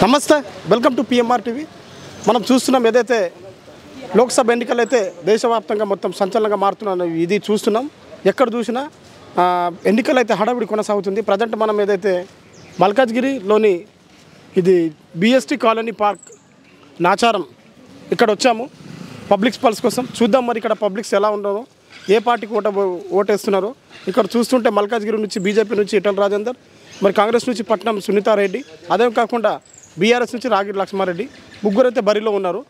నమస్తే, welcome to PMR TV. మనం చూస్తున్నాం ఏదైతే లోక్సభ ఎన్నికలు అయితే దేశవ్యాప్తంగా మొత్తం సంచలనంగా మారుతున్న ఇది చూస్తున్నాం. ఎక్కడ చూసినా ఎన్నికలు అయితే హడావిడి కొనసాగుతుంది. ప్రజెంట్ మనం ఏదైతే మల్కాజ్గిరిలోని ఇది బిఎస్టీ కాలనీ పార్క్ నాచారం ఇక్కడ వచ్చాము పబ్లిక్ పల్స్ కోసం. చూద్దాం మరి ఇక్కడ పబ్లిక్స్ ఎలా ఉండదో, ఏ పార్టీకి ఓటేస్తున్నారో. ఇక్కడ చూస్తుంటే మల్కాజ్గిరి నుంచి బీజేపీ నుంచి ఈటల రాజేందర్, మరి కాంగ్రెస్ నుంచి పట్నం సునీతారెడ్డి, అదే కాకుండా బీఆర్ఎస్ నుంచి రాగిడి లక్ష్మారెడ్డి, ముగ్గురు అయితే బరిలో ఉన్నారు.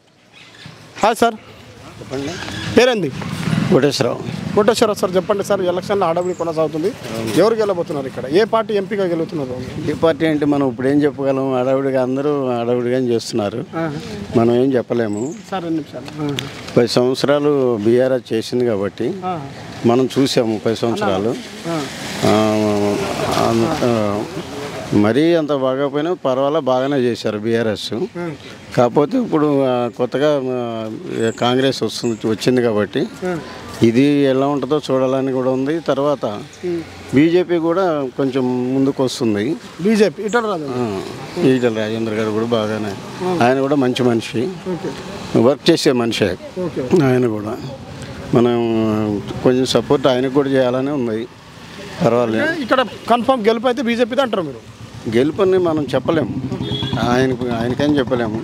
హాయ్ సార్, చెప్పండి. పేరేంది? కోటేశ్వరరావు సార్. చెప్పండి సార్, ఎలక్షన్లో హడావిడి కొనసాగుతుంది. ఎవరు గెలబోతున్నారు ఇక్కడ? ఏ పార్టీ ఎంపీగా గెలుతున్నారు? ఏ పార్టీ అంటే మనం ఇప్పుడు ఏం చెప్పగలం? హడావిడిగా అందరూ హడావిడిగానే చేస్తున్నారు, మనం ఏం చెప్పలేము. సార్ 2 నిమిషాలు. 10 సంవత్సరాలు బీఆర్ఎస్ చేసింది కాబట్టి మనం చూసాము. 10 సంవత్సరాలు మరీ అంత బాగాపోయినా పర్వాలా, బాగానే చేశారు బీఆర్ఎస్. కాకపోతే ఇప్పుడు కొత్తగా కాంగ్రెస్ వచ్చింది కాబట్టి ఇది ఎలా ఉంటుందో చూడాలని కూడా ఉంది. తర్వాత బీజేపీ కూడా కొంచెం ముందుకు వస్తుంది. బీజేపీ ఈటల రాజేందర్ గారు కూడా బాగానే, ఆయన కూడా మంచి మనిషి, వర్క్ చేసే మనిషి ఆయన కూడా. మనం కొంచెం సపోర్ట్ ఆయనకు కూడా చేయాలని ఉంది. పర్వాలేదు. ఇక్కడ కన్ఫర్మ్ గెలుపు అయితే బీజేపీ అంటారు మీరు? గెలుపుని మనం చెప్పలేము, ఆయనకేం చెప్పలేము.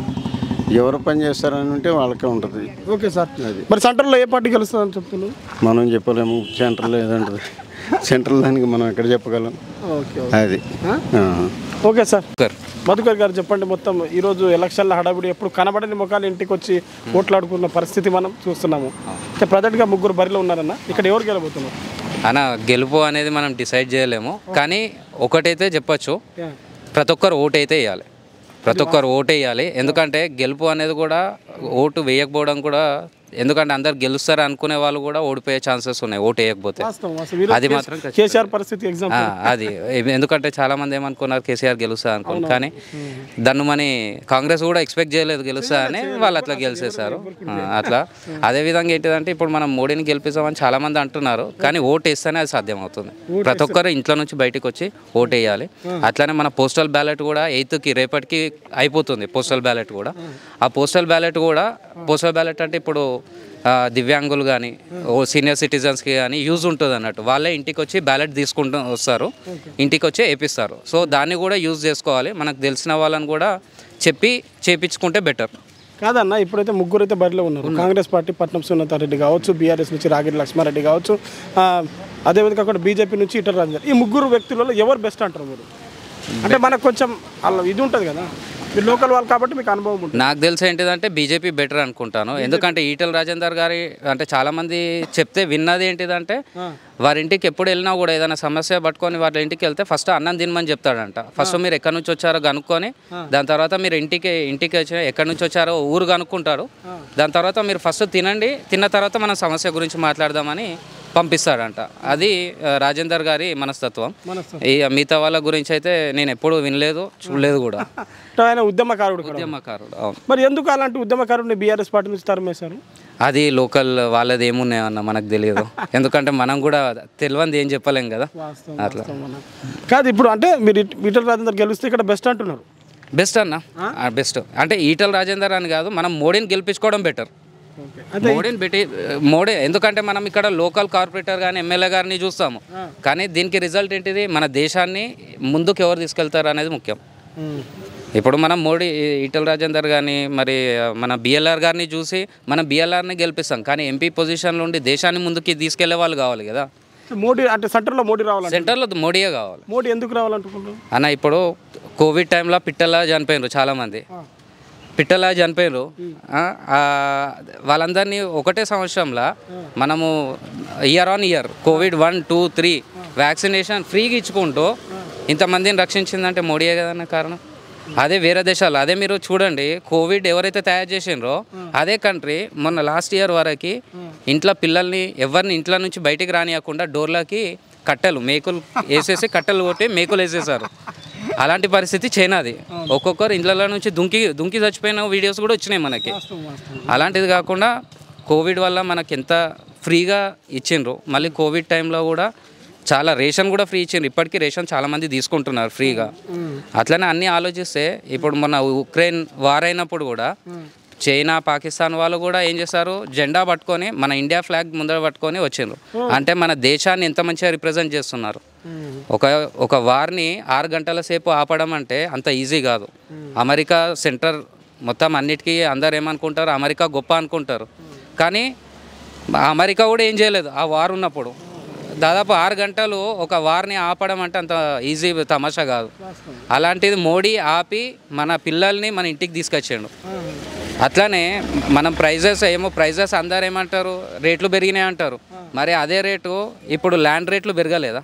ఎవరు పని చేస్తారని ఉంటే వాళ్ళకే ఉంటుంది. Okay sir. అది మరి సెంట్రల్లో ఏ పార్టీ గెలుస్తుందని చెప్తున్నారు? మనం చెప్పలేము. సెంట్రల్లో ఏదంటుంది, సెంట్రల్ దానికి మనం ఎక్కడ చెప్పగలం? అది ఓకే సార్. మధుకర్ గారు చెప్పండి, మొత్తం ఈరోజు ఎలక్షన్ల హడావిడి, ఎప్పుడు కనబడని ముఖాలు ఇంటికి వచ్చి ఓట్లాడుకున్న పరిస్థితి మనం చూస్తున్నాము. ప్రజెంట్గా ముగ్గురు బరిలో ఉన్నారన్న, ఇక్కడ ఎవరు గెలబోతున్నారు అన్న? గెలుపు అనేది మనం డిసైడ్ చేయలేము, కానీ ఒకటైతే చెప్పచ్చు, ప్రతి ఒక్కరు ఓటు అయితే వేయాలి. ప్రతి ఒక్కరు ఓటు వేయాలి. ఎందుకంటే గెలుపు అనేది కూడా ఓటు వేయకపోవడం కూడా, ఎందుకంటే అందరు గెలుస్తారు అనుకునే వాళ్ళు కూడా ఓడిపోయే ఛాన్సెస్ ఉన్నాయి ఓటు వేయకపోతే. అది మాత్రం కేసీఆర్ పరిస్థితి అది. ఎందుకంటే చాలా మంది ఏమనుకున్నారు, కేసీఆర్ గెలుస్తా అనుకున్నారు, కానీ దాన్ని మన కాంగ్రెస్ కూడా ఎక్స్పెక్ట్ చేయలేదు గెలుస్తా అని, వాళ్ళు అట్లా గెలిచేశారు అట్లా. అదేవిధంగా ఏంటిదంటే ఇప్పుడు మనం మోడీని గెలిపిస్తామని చాలా మంది అంటున్నారు, కానీ ఓటు వేస్తేనే అది సాధ్యం అవుతుంది. ప్రతి ఒక్కరు ఇంట్లో నుంచి బయటకు వచ్చి ఓటు వేయాలి. అట్లానే మన పోస్టల్ బ్యాలెట్ కూడా 8కి రేపటికి అయిపోతుంది. పోస్టల్ బ్యాలెట్ కూడా, ఆ పోస్టల్ బ్యాలెట్ అంటే ఇప్పుడు దివ్యాంగులు కానీ సీనియర్ సిటిజన్స్కి కానీ యూజ్ ఉంటుంది అన్నట్టు. వాళ్ళే ఇంటికి వచ్చి బ్యాలెట్ తీసుకుంటూ వస్తారు, ఇంటికి వచ్చి వేపిస్తారు. సో దాన్ని కూడా యూజ్ చేసుకోవాలి. మనకు తెలిసిన వాళ్ళని కూడా చెప్పి చేపించుకుంటే బెటర్. కాదన్న, ఇప్పుడైతే ముగ్గురు అయితే బరిలో ఉన్నారు. కాంగ్రెస్ పార్టీ పట్నం సునీతారెడ్డి కావచ్చు, బీఆర్ఎస్ నుంచి రాగిడి లక్ష్మారెడ్డి కావచ్చు, అదేవిధంగా అక్కడ బీజేపీ నుంచి ఈటల రాజేందర్. ఈ ముగ్గురు వ్యక్తులలో ఎవరు బెస్ట్ అంటారు మీరు? అంటే మనకు కొంచెం అలా ఇది ఉంటుంది కదా, మీరు లోకల్ వాళ్ళు కాబట్టి మీకు అనుభవం ఉంటుంది. నాకు తెలిసి ఏంటిదంటే బీజేపీ బెటర్ అనుకుంటాను. ఎందుకంటే ఈటల రాజేందర్ గారి అంటే చాలామంది చెప్తే విన్నది ఏంటిదంటే, వారి ఇంటికి ఎప్పుడు వెళ్ళినా కూడా ఏదైనా సమస్య పట్టుకొని వాళ్ళ ఇంటికి వెళ్తే ఫస్ట్ అన్నం తినమని చెప్తాడంట. ఫస్ట్ మీరు ఎక్కడి నుంచి వచ్చారో కనుక్కొని, దాని తర్వాత మీరు ఇంటికి వచ్చి ఎక్కడి నుంచి వచ్చారో ఊరు కనుక్కుంటారు. దాని తర్వాత మీరు ఫస్ట్ తినండి, తిన్న తర్వాత మనం సమస్య గురించి మాట్లాడదామని పంపిస్తాడంట. అది రాజేందర్ గారి మనస్తత్వం. ఈ మిగతా వాళ్ళ గురించి అయితే నేను ఎప్పుడు వినలేదు, చూడలేదు కూడా. ఆయన ఉద్యమకారుడు. అవును. మరి ఎందుకు అలాంటి ఉద్యమకారుడిని బీఆర్ఎస్ పార్టీ నుంచి తరిమేశారు? అది లోకల్ వాళ్ళది ఏమున్నాయన్న మనకు తెలియదు, ఎందుకంటే మనం కూడా తెలియంది ఏం చెప్పలేం కదా అట్లా. కాదు, ఇప్పుడు అంటే మీరు ఈటల రాజేందర్ గెలిస్తే ఇక్కడ బెస్ట్ అంటున్నారు. బెస్ట్ అన్న, బెస్ట్ అంటే ఈటల రాజేందర్ అని కాదు, మనం మోడీని గెలిపించుకోవడం బెటర్. మోడీ ఎందుకంటే మనం ఇక్కడ లోకల్ కార్పొరేటర్ కానీ ఎమ్మెల్యే గారిని చూస్తాము, కానీ దీనికి రిజల్ట్ ఏంటిది, మన దేశాన్ని ముందుకు ఎవరు తీసుకెళ్తారు అనేది ముఖ్యం. ఇప్పుడు మనం ఈటల రాజేందర్ కానీ మరి మన బిఎల్ఆర్ గారిని చూసి మనం బిఎల్ఆర్ని గెలిపిస్తాం, కానీ ఎంపీ పొజిషన్లో ఉండి దేశాన్ని ముందుకి తీసుకెళ్లే వాళ్ళు కావాలి కదా. మోడీ అంటే సెంటర్లో మోడీ రావాలి, సెంటర్లో మోడీయే కావాలి. మోడీ ఎందుకు రావాలనుకుంటున్నారు అన్న? ఇప్పుడు కోవిడ్ టైంలో పిట్టలా చనిపోయినారు చాలామంది, పిట్టలా చనిపోయారు. వాళ్ళందరినీ ఒకటే సంవత్సరంలో మనము year on year Covid 1, 2, 3 vaccination ఫ్రీగా ఇచ్చుకుంటూ ఇంతమందిని రక్షించిందంటే మోడీయే కదన్న కారణం. అదే వేరే దేశాలు, అదే మీరు చూడండి, కోవిడ్ ఎవరైతే తయారు చేసిండ్రో అదే కంట్రీ మొన్న లాస్ట్ ఇయర్ వరకు ఇంట్లో పిల్లల్ని ఎవరిని ఇంట్లో నుంచి బయటికి రానియకుండా డోర్లకి మేకులు వేసేసి కట్టెలు కొట్టి మేకులు వేసేసారు. అలాంటి పరిస్థితి చైనాది. ఒక్కొక్కరు ఇండ్ల నుంచి దుంకి చచ్చిపోయిన వీడియోస్ కూడా వచ్చినాయి మనకి. అలాంటిది కాకుండా కోవిడ్ వల్ల మనకి ఎంత ఫ్రీగా ఇచ్చిండ్రు, మళ్ళీ కోవిడ్ టైంలో కూడా చాలా రేషన్ కూడా ఫ్రీ ఇచ్చిండ్రు. ఇప్పటికీ రేషన్ చాలామంది తీసుకుంటున్నారు ఫ్రీగా. అట్లనే అన్నీ ఆలోచిస్తే ఇప్పుడు మన ఉక్రెయిన్ వార్ అయినప్పుడు కూడా చైనా పాకిస్తాన్ వాళ్ళు కూడా ఏం చేస్తారు, జెండా పట్టుకొని మన ఇండియా ఫ్లాగ్ ముందర పట్టుకొని వచ్చిండ్రు. అంటే మన దేశాన్ని ఎంత మంచిగా రిప్రజెంట్ చేస్తున్నారు. ఒక వార్ని 6 గంటల సేపు ఆపడం అంటే అంత ఈజీ కాదు. అమెరికా సెంటర్ మొత్తం అన్నిటికీ అందరు ఏమనుకుంటారు, అమెరికా గొప్ప అనుకుంటారు. కానీ అమెరికా కూడా ఏం చేయలేదు ఆ వార్ ఉన్నప్పుడు. దాదాపు 6 గంటలు ఒక వార్ని ఆపడం అంటే అంత ఈజీ తమాషా కాదు. అలాంటిది మోడీ ఆపి మన పిల్లల్ని మన ఇంటికి తీసుకొచ్చాడు. అట్లానే మనం ప్రైజెస్ అందరు ఏమంటారు, రేట్లు పెరిగినాయి అంటారు. మరి అదే రేటు ఇప్పుడు ల్యాండ్ రేట్లు పెరగలేదా?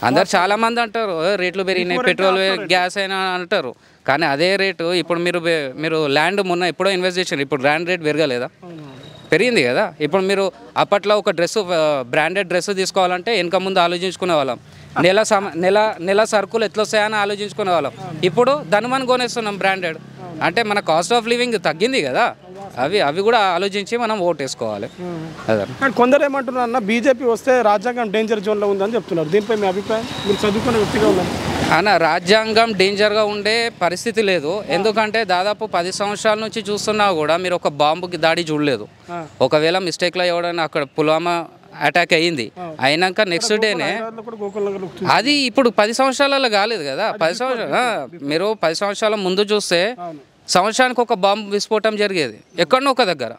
అందరు చాలామంది అంటారు రేట్లు పెరిగినాయి, పెట్రోల్ గ్యాస్ అయినా అంటారు. కానీ అదే రేటు ఇప్పుడు మీరు ల్యాండ్ మొన్న ఎప్పుడో ఇన్వెస్ట్ చేసారు, ఇప్పుడు ల్యాండ్ రేట్ పెరగలేదా? పెరిగింది కదా. ఇప్పుడు మీరు అప్పట్లో ఒక బ్రాండెడ్ డ్రెస్ తీసుకోవాలంటే వెనక ముందు ఆలోచించుకునే వాళ్ళం. నెల సరుకులు ఎట్లా వస్తాయని ఆలోచించుకునే వాళ్ళం. ఇప్పుడు ధనమని కొనేస్తున్నాం బ్రాండెడ్. అంటే మన కాస్ట్ ఆఫ్ లివింగ్ తగ్గింది కదా. అవి కూడా ఆలోచించి మనం ఓటేసుకోవాలి. అదే కొందరు ఏమంటున్నారు అన్న, బీజేపీ వస్తే రాజ్యాంగం డేంజర్ జోన్లో ఉందని చెప్తున్నారు. దీనిపై మీ అభిప్రాయం? మీరు చదువుకునే వ్యక్తిగా ఉన్నారు అన్న. రాజ్యాంగం డేంజర్గా ఉండే పరిస్థితి లేదు. ఎందుకంటే దాదాపు 10 సంవత్సరాల నుంచి చూస్తున్నా కూడా మీరు ఒక బాంబుకి దాడి చూడలేదు. ఒకవేళ మిస్టేక్లో ఎవడైనా అక్కడ పుల్వామా అటాక్ అయ్యింది, అయినాక నెక్స్ట్ డేనే అది ఇప్పుడు 10 సంవత్సరాలలో కాలేదు కదా. 10 సంవత్సరాలు మీరు 10 సంవత్సరాల ముందు చూస్తే సంవత్సరానికి ఒక బాంబు విస్ఫోటం జరిగేది ఎక్కడనో ఒక దగ్గర.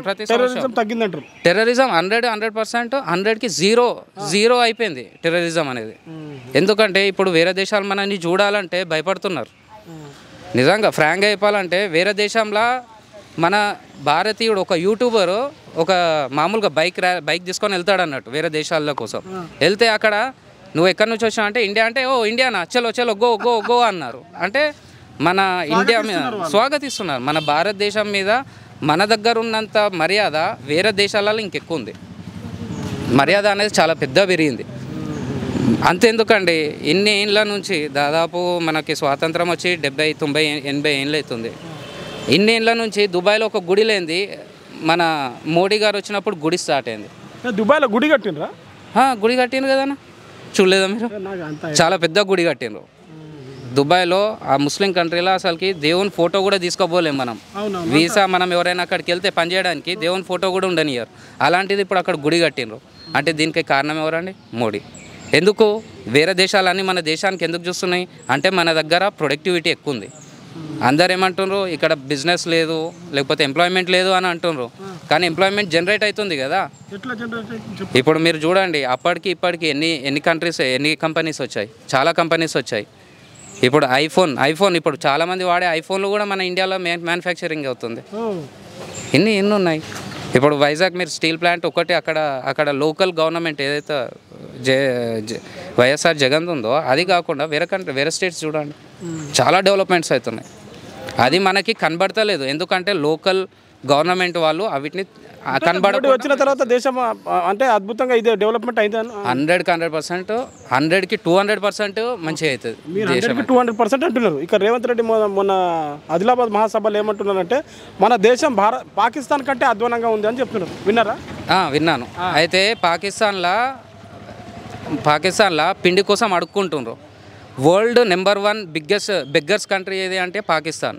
ప్రతి సంవత్సరం తగ్గిందంటారు. టెర్రరిజం 100% 100కి జీరో అయిపోయింది టెర్రరిజం అనేది. ఎందుకంటే ఇప్పుడు వేరే దేశాలు మనల్ని చూడాలంటే భయపడుతున్నారు. నిజంగా ఫ్రాంక్గా చెప్పాలంటే వేరే దేశంలో మన భారతీయుడు ఒక యూట్యూబరు ఒక మామూలుగా బైక్ తీసుకొని వెళ్తాడు అన్నట్టు వేరే దేశాల కోసం. వెళ్తే అక్కడ నువ్వు ఎక్కడి నుంచి వచ్చావు అంటే ఇండియా అంటే, ఓ ఇండియానా, చలో గో అన్నారు. అంటే మన ఇండియా మీద స్వాగతిస్తున్నారు. మన భారతదేశం మీద మన దగ్గర ఉన్నంత మర్యాద వేరే దేశాలలో ఇంకెక్కువ ఉంది. మర్యాద అనేది చాలా పెద్ద పెరిగింది. అంతెందుకండి, ఇన్ని ఏళ్ళ నుంచి దాదాపు మనకి స్వాతంత్రం వచ్చి 70, 90, 80 ఏళ్ళు అవుతుంది. ఇన్ని ఏళ్ళ నుంచి దుబాయ్లో ఒక గుడి లేనిది మన మోడీ గారు వచ్చినప్పుడు గుడి స్టార్ట్ అయింది. దుబాయ్లో గుడి కట్టినరా? గుడి కట్టిండ్రు కదా, చూడలేదా మీరు? చాలా పెద్ద గుడి కట్టిండ్రు దుబాయ్లో. ఆ ముస్లిం కంట్రీలో అసలుకి దేవుని ఫోటో కూడా తీసుకోపోలేము మనం. వీసా మనం ఎవరైనా అక్కడికి వెళ్తే పనిచేయడానికి దేవుని ఫోటో కూడా ఉండనియరు. అలాంటిది ఇప్పుడు అక్కడ గుడి కట్టిండ్రు. అంటే దీనికి కారణం ఎవరండి? మోడీ. ఎందుకు వేరే దేశాలన్నీ మన దేశానికి ఎందుకు చూస్తున్నాయి అంటే మన దగ్గర ప్రొడక్టివిటీ ఎక్కువ ఉంది. అందరు ఏమంటున్నారు, ఇక్కడ బిజినెస్ లేదు, లేకపోతే ఎంప్లాయ్మెంట్ లేదు అని అంటున్నారు. కానీ ఎంప్లాయ్మెంట్ జనరేట్ అవుతుంది కదా. ఇప్పుడు మీరు చూడండి, అప్పటికి ఇప్పటికి ఎన్ని కంపెనీస్ వచ్చాయి, చాలా కంపెనీస్ వచ్చాయి. ఇప్పుడు ఐఫోన్ ఇప్పుడు చాలామంది వాడే ఐఫోన్లు కూడా మన ఇండియాలో మ్యానుఫ్యాక్చరింగ్ అవుతుంది. ఎన్ని ఉన్నాయి. ఇప్పుడు వైజాగ్ మీరు స్టీల్ ప్లాంట్ ఒకటి అక్కడ లోకల్ గవర్నమెంట్ ఏదైతే వైఎస్ఆర్ జగన్ ఉందో అది కాకుండా వేరే స్టేట్స్ చూడండి చాలా డెవలప్మెంట్స్ అవుతున్నాయి. అది మనకి కనబడతలేదు. ఎందుకంటే లోకల్ గవర్నమెంట్ వాళ్ళు వీటిని వచ్చిన తర్వాత దేశం అంటే అద్భుతంగా ఇదే డెవలప్మెంట్ అయితే 100% 100కి 200% మంచిగా అవుతుంది. 200% అంటున్నారు. ఇక రేవంత్ రెడ్డి మొన్న ఆదిలాబాద్ మహాసభలో ఏమంటున్నారంటే మన దేశం పాకిస్తాన్ కంటే అధ్వానంగా ఉంది అని చెప్తున్నారు. విన్నారా? విన్నాను. అయితే పాకిస్తాన్లో పిండి కోసం అడుక్కుంటున్నారు. వరల్డ్ నెంబర్ 1 బెగ్గర్స్ కంట్రీ ఏది అంటే పాకిస్తాన్.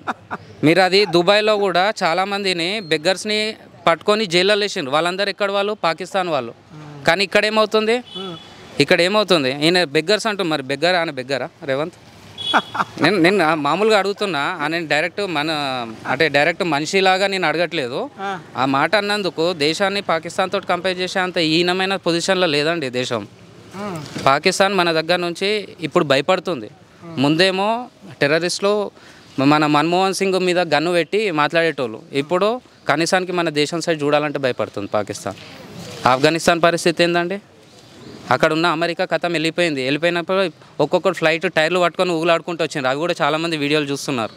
మీరు అది దుబాయ్లో కూడా చాలామందిని బెగ్గర్స్ని పట్టుకొని జైల్లో వేసిండ్రు. వాళ్ళందరూ ఎక్కడ వాళ్ళు? పాకిస్తాన్ వాళ్ళు. కానీ ఇక్కడ ఏమవుతుంది? ఈయన బెగ్గర్స్ అంటూ, మరి ఆయన బెగ్గరా రేవంత్? నేను మామూలుగా అడుగుతున్నా. నేను డైరెక్ట్ మనిషిలాగా నేను అడగట్లేదు. ఆ మాట అన్నందుకు దేశాన్ని పాకిస్తాన్ తోటి కంపేర్ చేసే అంత హీనమైన పొజిషన్లో లేదండి దేశం. పాకిస్తాన్ మన దగ్గర నుంచి ఇప్పుడు భయపడుతుంది. ముందేమో టెర్రరిస్టులు మన మన్మోహన్ సింగ్ మీద గన్ను పెట్టి మాట్లాడేటోళ్ళు. ఇప్పుడు కనీసానికి మన దేశం సైడ్ చూడాలంటే భయపడుతుంది పాకిస్తాన్. ఆఫ్ఘనిస్తాన్ పరిస్థితి ఏందండి? అక్కడ ఉన్న అమెరికా కథం వెళ్ళిపోయినప్పుడు ఒక్కొక్కరు ఫ్లైట్ టైర్లు పట్టుకొని ఊగులాడుకుంటూ వచ్చిండ్రు. అవి కూడా చాలామంది వీడియోలు చూస్తున్నారు.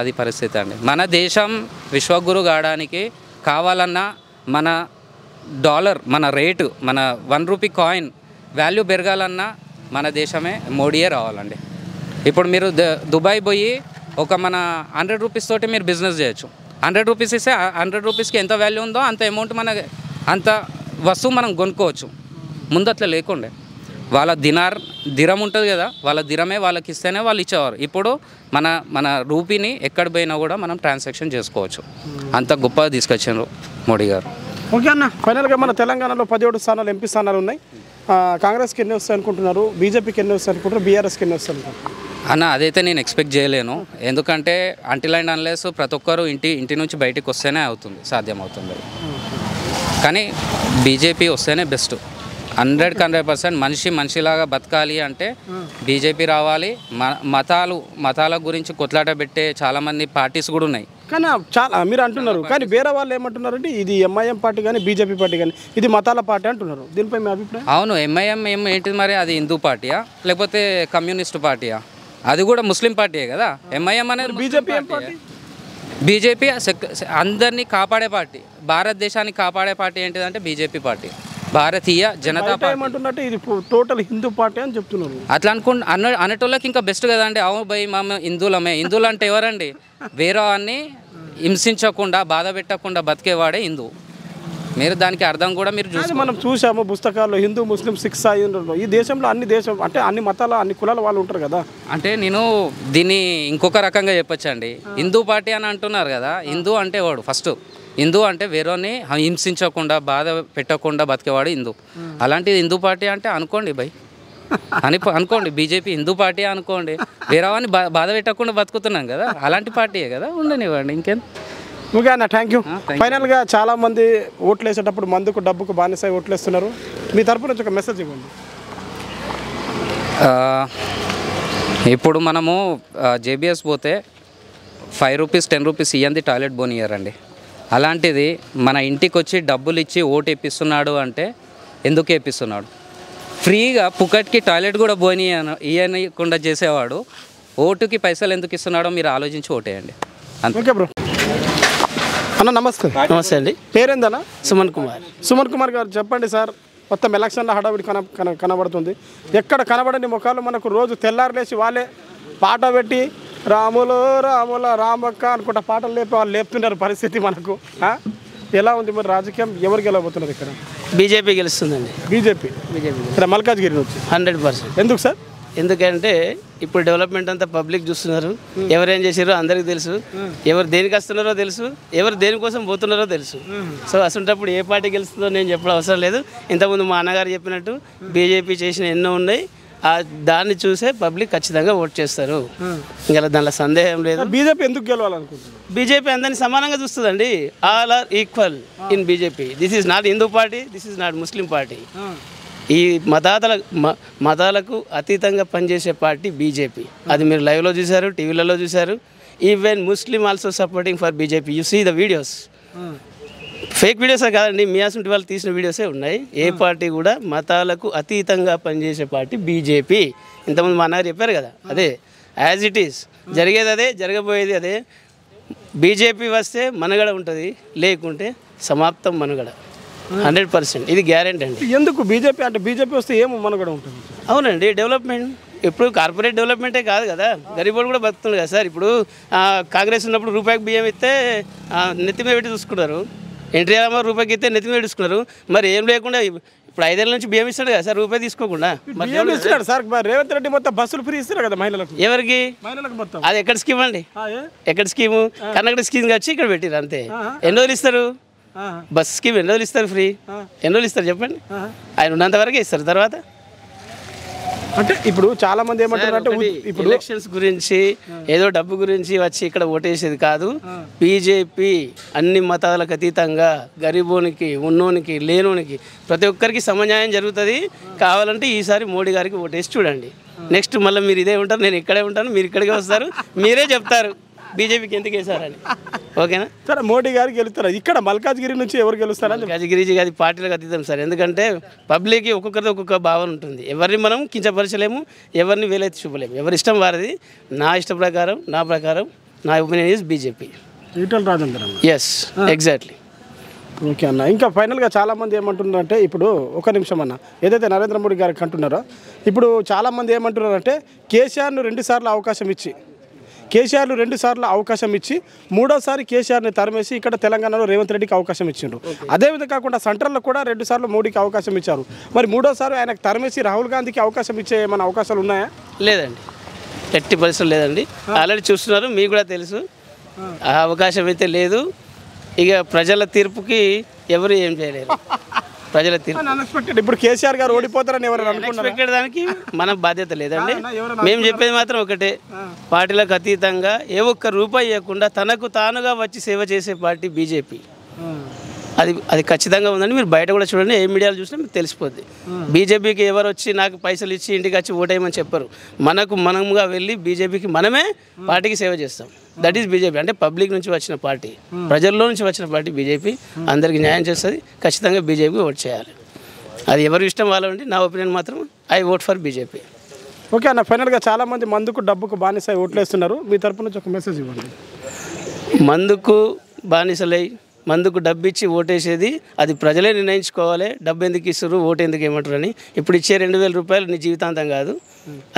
అది పరిస్థితి అండి. మన దేశం విశ్వగురు కావడానికి కావాలన్నా మన డాలర్, మన రేటు, మన 1 రూపీ కాయిన్ వాల్యూ పెరగాలన్నా మన దేశమే మోడీయే రావాలండి. ఇప్పుడు మీరు దుబాయ్ పోయి మన 100 రూపీస్ తోటి మీరు బిజినెస్ చేయొచ్చు. 100 రూపీస్ ఇస్తే 100 రూపీస్కి ఎంత వాల్యూ ఉందో అంత అమౌంట్ అంత వస్తువు మనం కొనుక్కోవచ్చు. ముందు అట్లా లేకుండే. వాళ్ళ దిరం ఉంటుంది కదా, వాళ్ళ దిరమే వాళ్ళకి ఇస్తేనే వాళ్ళు ఇచ్చేవారు. ఇప్పుడు మన రూపీని ఎక్కడ పోయినా కూడా మనం ట్రాన్సాక్షన్ చేసుకోవచ్చు. అంత గొప్పగా తీసుకొచ్చారు మోడీ గారు. ఓకే అన్న, ఫైనల్గా మన తెలంగాణలో 17 స్థానాలు ఎంపీ స్థానాలు ఉన్నాయి. కాంగ్రెస్కి ఎన్ని వస్తాయి అనుకుంటున్నారు, బీజేపీకి ఎన్ని వస్తాయి అనుకుంటున్నారు, బీఆర్ఎస్కి ఎన్ని వస్తాయి అనుకుంటున్నారు? అన్న అదైతే నేను ఎక్స్పెక్ట్ చేయలేను. ఎందుకంటే అంటిల్ అండ్ అన్లెస్ ప్రతి ఒక్కరు ఇంటి నుంచి బయటికి వస్తేనే సాధ్యం అవుతుంది. కానీ బీజేపీ వస్తేనే బెస్ట్. 100% మనిషిలాగా బతకాలి అంటే బీజేపీ రావాలి. మతాల గురించి కొట్లాట పెట్టే చాలామంది పార్టీస్ కూడా ఉన్నాయి. కానీ చాలా మీరు అంటున్నారు, కానీ వేరే వాళ్ళు ఏమంటున్నారంటే ఇది ఎంఐఎం పార్టీ కానీ బీజేపీ పార్టీ కానీ ఇది మతాల పార్టీ అంటున్నారు. దీనిపై మీ అభిప్రాయం? అవును, ఎంఐఎం ఏంటిది మరి? అది హిందూ పార్టీయా లేకపోతే కమ్యూనిస్ట్ పార్టీయా? అది కూడా ముస్లిం పార్టీయే కదా. ఎంఐఎం అనేది బీజేపీ అందరినీ కాపాడే పార్టీ, భారతదేశాన్ని కాపాడే పార్టీ ఏంటిదంటే BJP party, Bharatiya Janata party. ఏమంటున్నట్టు ఇది టోటల్ హిందూ పార్టీ అని చెప్తున్నారు. అట్లా అనేటోళ్ళకి ఇంకా బెస్ట్ కదండి. అవును భయ్, మేము హిందువులు అంటే ఎవరండి? వేరే వాడిని హింసించకుండా బాధ పెట్టకుండా బతికేవాడే హిందూ. మీరు దానికి అర్థం కూడా మీరు చూసి మనం చూసాము పుస్తకాల్లో హిందూ ముస్లిం సిక్ సాయి. ఈ దేశంలో అన్ని మతాల అన్ని కులాల వాళ్ళు ఉంటారు కదా. అంటే నేను దీన్ని ఇంకొక రకంగా చెప్పొచ్చండి. హిందూ పార్టీ అని అంటున్నారు కదా, హిందూ అంటే వాడు ఫస్ట్ హిందూ అంటే వేరేని హింసించకుండా బాధ పెట్టకుండా బతికేవాడు హిందూ. అలాంటిది హిందూ పార్టీ అంటే అనుకోండి భయ్, అనుకోండి బీజేపీ హిందూ పార్టీ అనుకోండి. వేరే వాడిని బాధ పెట్టకుండా బతుకుతున్నాం కదా, అలాంటి పార్టీయే కదా, ఉండనివ్వండి. ఇంకేం. ఓకే అన్న, థ్యాంక్ యూ. ఫైనల్గా చాలామంది ఓట్లు వేసేటప్పుడు మందుకు డబ్బుకు బానిసై ఓట్లు వేస్తున్నారు. మీ తరపు నుంచి ఒక మెసేజ్ ఇవ్వండి. ఇప్పుడు మనము జేబీఎస్ పోతే 5 రూపీస్ 10 రూపీస్ ఇయ్యంది టాయిలెట్ పోనీయారండి. అలాంటిది మన ఇంటికి వచ్చి డబ్బులు ఇచ్చి ఓటు వేపిస్తున్నాడు అంటే ఎందుకు వేపిస్తున్నాడు? ఫ్రీగా పుకట్కి టాయిలెట్ కూడా ఇయ్యకుండా చేసేవాడు ఓటుకి పైసలు ఎందుకు ఇస్తున్నాడో మీరు ఆలోచించి ఓటేయండి. Okay bro. అన్న నమస్తే. నమస్తే అండి. పేరేందన్నా? సుమన్ కుమార్. సుమన్ కుమార్ గారు చెప్పండి సార్, మొత్తం ఎలక్షన్లో హడావిడి కనబడుతుంది. ఎక్కడ కనబడని ముఖాలు మనకు రోజు తెల్లారులేసి వాళ్ళే పాట పెట్టి రాములో రాముల రామక్క అనుకుంటా పాటలు వాళ్ళు లేపుతున్నారు. పరిస్థితి మనకు ఎలా ఉంది మరి? రాజకీయం ఎవరు గెలవబోతున్నారు ఇక్కడ? బీజేపీ గెలుస్తుందండి. బీజేపీ ఇక్కడ మల్కాజ్గిరి నుంచి 100%. ఎందుకు సార్? ఎందుకంటే ఇప్పుడు డెవలప్మెంట్ అంతా పబ్లిక్ చూస్తున్నారు. ఎవరేం చేసారో అందరికీ తెలుసు, ఎవరు దేనికి వస్తున్నారో తెలుసు, ఎవరు దేనికోసం పోతున్నారో తెలుసు. సో అసలుంటప్పుడు ఏ పార్టీ గెలుస్తుందో నేను చెప్పడం అవసరం లేదు. ఇంతకుముందు మా అన్నగారు చెప్పినట్టు బీజేపీ చేసిన ఎన్నో ఉన్నాయి, దాన్ని చూసే పబ్లిక్ ఖచ్చితంగా ఓట్ చేస్తారు. ఇంకా దానిలో సందేహం లేదు. బీజేపీ ఎందుకు గెలవాలనుకుంటున్నారు? బీజేపీ అందరినీ సమానంగా చూస్తుందండి. All are equal in BJP. This is not Hindu party, this is not Muslim party. ఈ మతాలకు అతీతంగా పనిచేసే పార్టీ బీజేపీ. అది మీరు లైవ్లో చూశారు, టీవీలలో చూశారు. Even Muslim also supporting for BJP. You see the videos. Fake వీడియోసే కాదండి, మియాసుంటి వాళ్ళు తీసిన వీడియోసే ఉన్నాయి. ఏ పార్టీ కూడా మతాలకు అతీతంగా పనిచేసే పార్టీ బీజేపీ. ఇంతకుముందు మా అన్నగారు చెప్పారు కదా, అదే యాజ్ ఇట్ ఈస్ జరిగేది అదే, జరగబోయేది అదే. బీజేపీ వస్తే మనుగడ ఉంటుంది, లేకుంటే సమాప్తం మనుగడ. 100% ఇది గ్యారెంటీ అండి. ఎందుకు బీజేపీ అంటే? బీజేపీ వస్తే ఏమో మనుగడ ఉంటుంది. అవునండి, డెవలప్మెంట్. ఇప్పుడు కార్పొరేట్ డెవలప్మెంటే కాదు కదా, గరీబోడు కూడా బతుకుతుంది కదా సార్. ఇప్పుడు కాంగ్రెస్ ఉన్నప్పుడు రూపాయికి బియ్యం ఇస్తే నెత్తి మీద పెట్టి చూసుకున్నారు. ఎన్టీఆర్ రామారావు రూపాయికి ఇస్తే నెత్తి మీద చూసుకున్నారు. మరి ఏం లేకుండా ఇప్పుడు 5 ఏళ్ళ నుంచి బియ్యం ఇస్తాడు కదా సార్, రూపాయి తీసుకోకుండా. ఇస్తున్నాడు సార్ రేవంత్ రెడ్డి, మొత్తం బస్సులు ఫ్రీ ఇస్తారు కదా మహిళలకు. ఎవరికి? మహిళలకు మొత్తం. అది ఎక్కడ స్కీమ్ అండి? ఎక్కడ స్కీము? కర్ణాటక స్కీమ్ వచ్చి ఇక్కడ పెట్టారు అంతే. ఎన్ని రోజులు ఇస్తారు బస్ స్కీమ్? ఎన్ని రోజులు ఇస్తారు ఫ్రీ? ఎన్ని రోజులు ఇస్తారు చెప్పండి? ఆయన ఉన్నంత వరకే ఇస్తారు. తర్వాత అంటే ఇప్పుడు చాలా మంది ఏమంటారంటే ఇప్పుడు ఎలక్షన్స్ గురించి ఏదో డబ్బు గురించి వచ్చి ఇక్కడ ఓటేసేది కాదు. బీజేపీ అన్ని మతాలకు అతీతంగా గరీబోనికి, ఉన్నోనికి, లేనోనికి ప్రతి ఒక్కరికి సమన్యాయం జరుగుతుంది. కావాలంటే ఈసారి మోడీ గారికి ఓటేసి చూడండి. నెక్స్ట్ మళ్ళీ మీరు ఇదే ఉంటారు, నేను ఇక్కడే ఉంటాను, మీరు ఇక్కడికే వస్తారు, మీరే చెప్తారు బీజేపీకి ఎందుకు వేసారని. ఓకేనా సరే? మోడీ గారికి గెలుస్తారు. ఇక్కడ మల్కాజ్గిరి నుంచి ఎవరు గెలుస్తారని? మల్కాజ్గిరి అది పార్టీలకు అతీతం సార్. ఎందుకంటే పబ్లిక్కి ఒక్కొక్కరిది ఒక్కొక్క భావన ఉంటుంది. ఎవరిని మనం కించపరచలేము, ఎవరిని వేలైతే చూపలేము. ఎవరి ఇష్టం వారిది. నా ఇష్ట ప్రకారం, నా opinion is BJP. Etela Rajender. Yes, exactly. Okay అన్న. ఇంకా ఫైనల్గా చాలామంది ఏమంటున్నారంటే, ఇప్పుడు ఒక నిమిషం అన్న, ఏదైతే నరేంద్ర మోడీ గారికి అంటున్నారో, ఇప్పుడు చాలామంది ఏమంటున్నారంటే కేసీఆర్ను 2 సార్లు అవకాశం ఇచ్చి కేసీఆర్లు 2 సార్లు అవకాశం ఇచ్చి మూడోసారి కేసీఆర్ని తరిమేసి ఇక్కడ తెలంగాణలో రేవంత్ రెడ్డికి అవకాశం ఇచ్చిండ్రు. అదేవిధంగా కాకుండా సెంట్రల్లో కూడా 2 సార్లు మోడీకి అవకాశం ఇచ్చారు. మరి మూడోసారి ఆయనకు తరిమేసి రాహుల్ గాంధీకి అవకాశం ఇచ్చే ఏమైనా అవకాశాలు ఉన్నాయా? లేదండి, ఎట్టి పరిస్థితులు లేదండి. ఆల్రెడీ చూస్తున్నారు, మీకు కూడా తెలుసు. ఆ అవకాశం అయితే లేదు. ఇక ప్రజల తీర్పుకి ఎవరు ఏం చేయలేరు. ప్రజల తీర్పు అన్ఎక్స్పెక్టెడ్. ఇప్పుడు కేసీఆర్ గారు ఓడిపోతారని ఎవరైనా అనుకున్నారా? ఎక్స్పెక్టెడ్ దానికి మన బాధ్యత లేదండి. మేము చెప్పేది మాత్రం ఒకటే, పార్టీలకు అతీతంగా ఏ ఒక్క రూపాయి ఇవ్వకుండా తనకు తానుగా వచ్చి సేవ చేసే పార్టీ బీజేపీ. అది ఖచ్చితంగా ఉందండి. మీరు బయట కూడా చూడండి, ఏ మీడియాలో చూసినా మీకు తెలిసిపోద్ది. బీజేపీకి ఎవరు వచ్చి నాకు పైసలు ఇచ్చి ఇంటికి వచ్చి ఓటేయమని చెప్పరు. మనముగా వెళ్ళి బీజేపీకి మనమే పార్టీకి సేవ చేస్తాం. That is BJP. అంటే పబ్లిక్ నుంచి వచ్చిన పార్టీ, ప్రజల్లో నుంచి వచ్చిన పార్టీ బీజేపీ. అందరికీ న్యాయం చేస్తుంది. ఖచ్చితంగా బీజేపీ ఓట్ చేయాలి. అది ఎవరి ఇష్టం వాళ్ళండి. నా ఒపీనియన్ మాత్రం I vote for BJP. Okay అన్న, ఫైనల్గా చాలామంది మందుకు డబ్బుకు బానిసై ఓట్లేస్తున్నారు. మీ తరపు నుంచి ఒక మెసేజ్ ఇవ్వండి. మందుకు బానిసలై మందుకు డబ్బు ఇచ్చి ఓటేసేది అది ప్రజలే నిర్ణయించుకోవాలి. డబ్బు ఎందుకు ఇస్తారు, ఓటు ఎందుకు ఏమంటారు అని. ఇప్పుడు ఇచ్చే 2000 రూపాయలు నీ జీవితాంతం కాదు,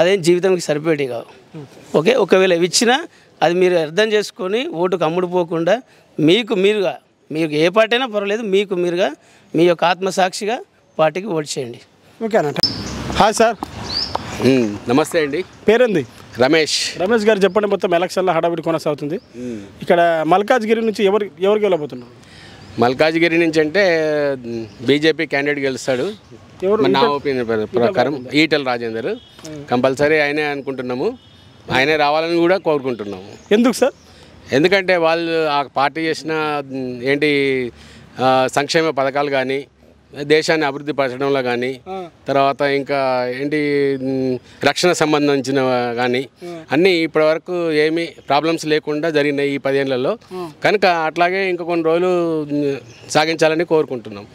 అదేం జీవితంకి సరిపోయేటి కావు. ఓకే, ఒకవేళ ఇచ్చినా అది మీరు అర్థం చేసుకొని ఓటుకు అమ్ముడుపోకుండా మీరుగా మీకు ఏ పార్టీ అయినా పర్వాలేదు, మీరుగా మీ యొక్క ఆత్మసాక్షిగా పార్టీకి ఓటు చేయండి. ఓకే అన్న. Hi sir. నమస్తే అండి. పేరేంది? రమేష్ గారు చెప్పండి. మొత్తం ఎలక్షన్లో హడావిడి కొనసాగుతుంది. ఇక్కడ మల్కాజ్గిరి నుంచి ఎవరు గెలవబోతున్నారు? మల్కాజ్గిరి నుంచి అంటే బీజేపీ క్యాండిడేట్ గెలుస్తాడు. నా ఒపీనియన్ ప్రకారం ఈటెల రాజేందర్ కంపల్సరీ ఆయనే అనుకుంటున్నాము. ఆయనే రావాలని కూడా కోరుకుంటున్నాము. ఎందుకు సార్? ఎందుకంటే వాళ్ళు ఆ పార్టీ చేసిన ఏంటి సంక్షేమ పథకాలు కానీ, దేశాన్ని అభివృద్ధి పరచడంలో కానీ, తర్వాత ఇంకా ఏంటి రక్షణ సంబంధించిన కానీ అన్నీ ఇప్పటివరకు ఏమీ ప్రాబ్లమ్స్ లేకుండా జరిగినాయి ఈ 10 ఏళ్లలో. కనుక అట్లాగే ఇంకా కొన్ని రోజులు సాగించాలని కోరుకుంటున్నాం.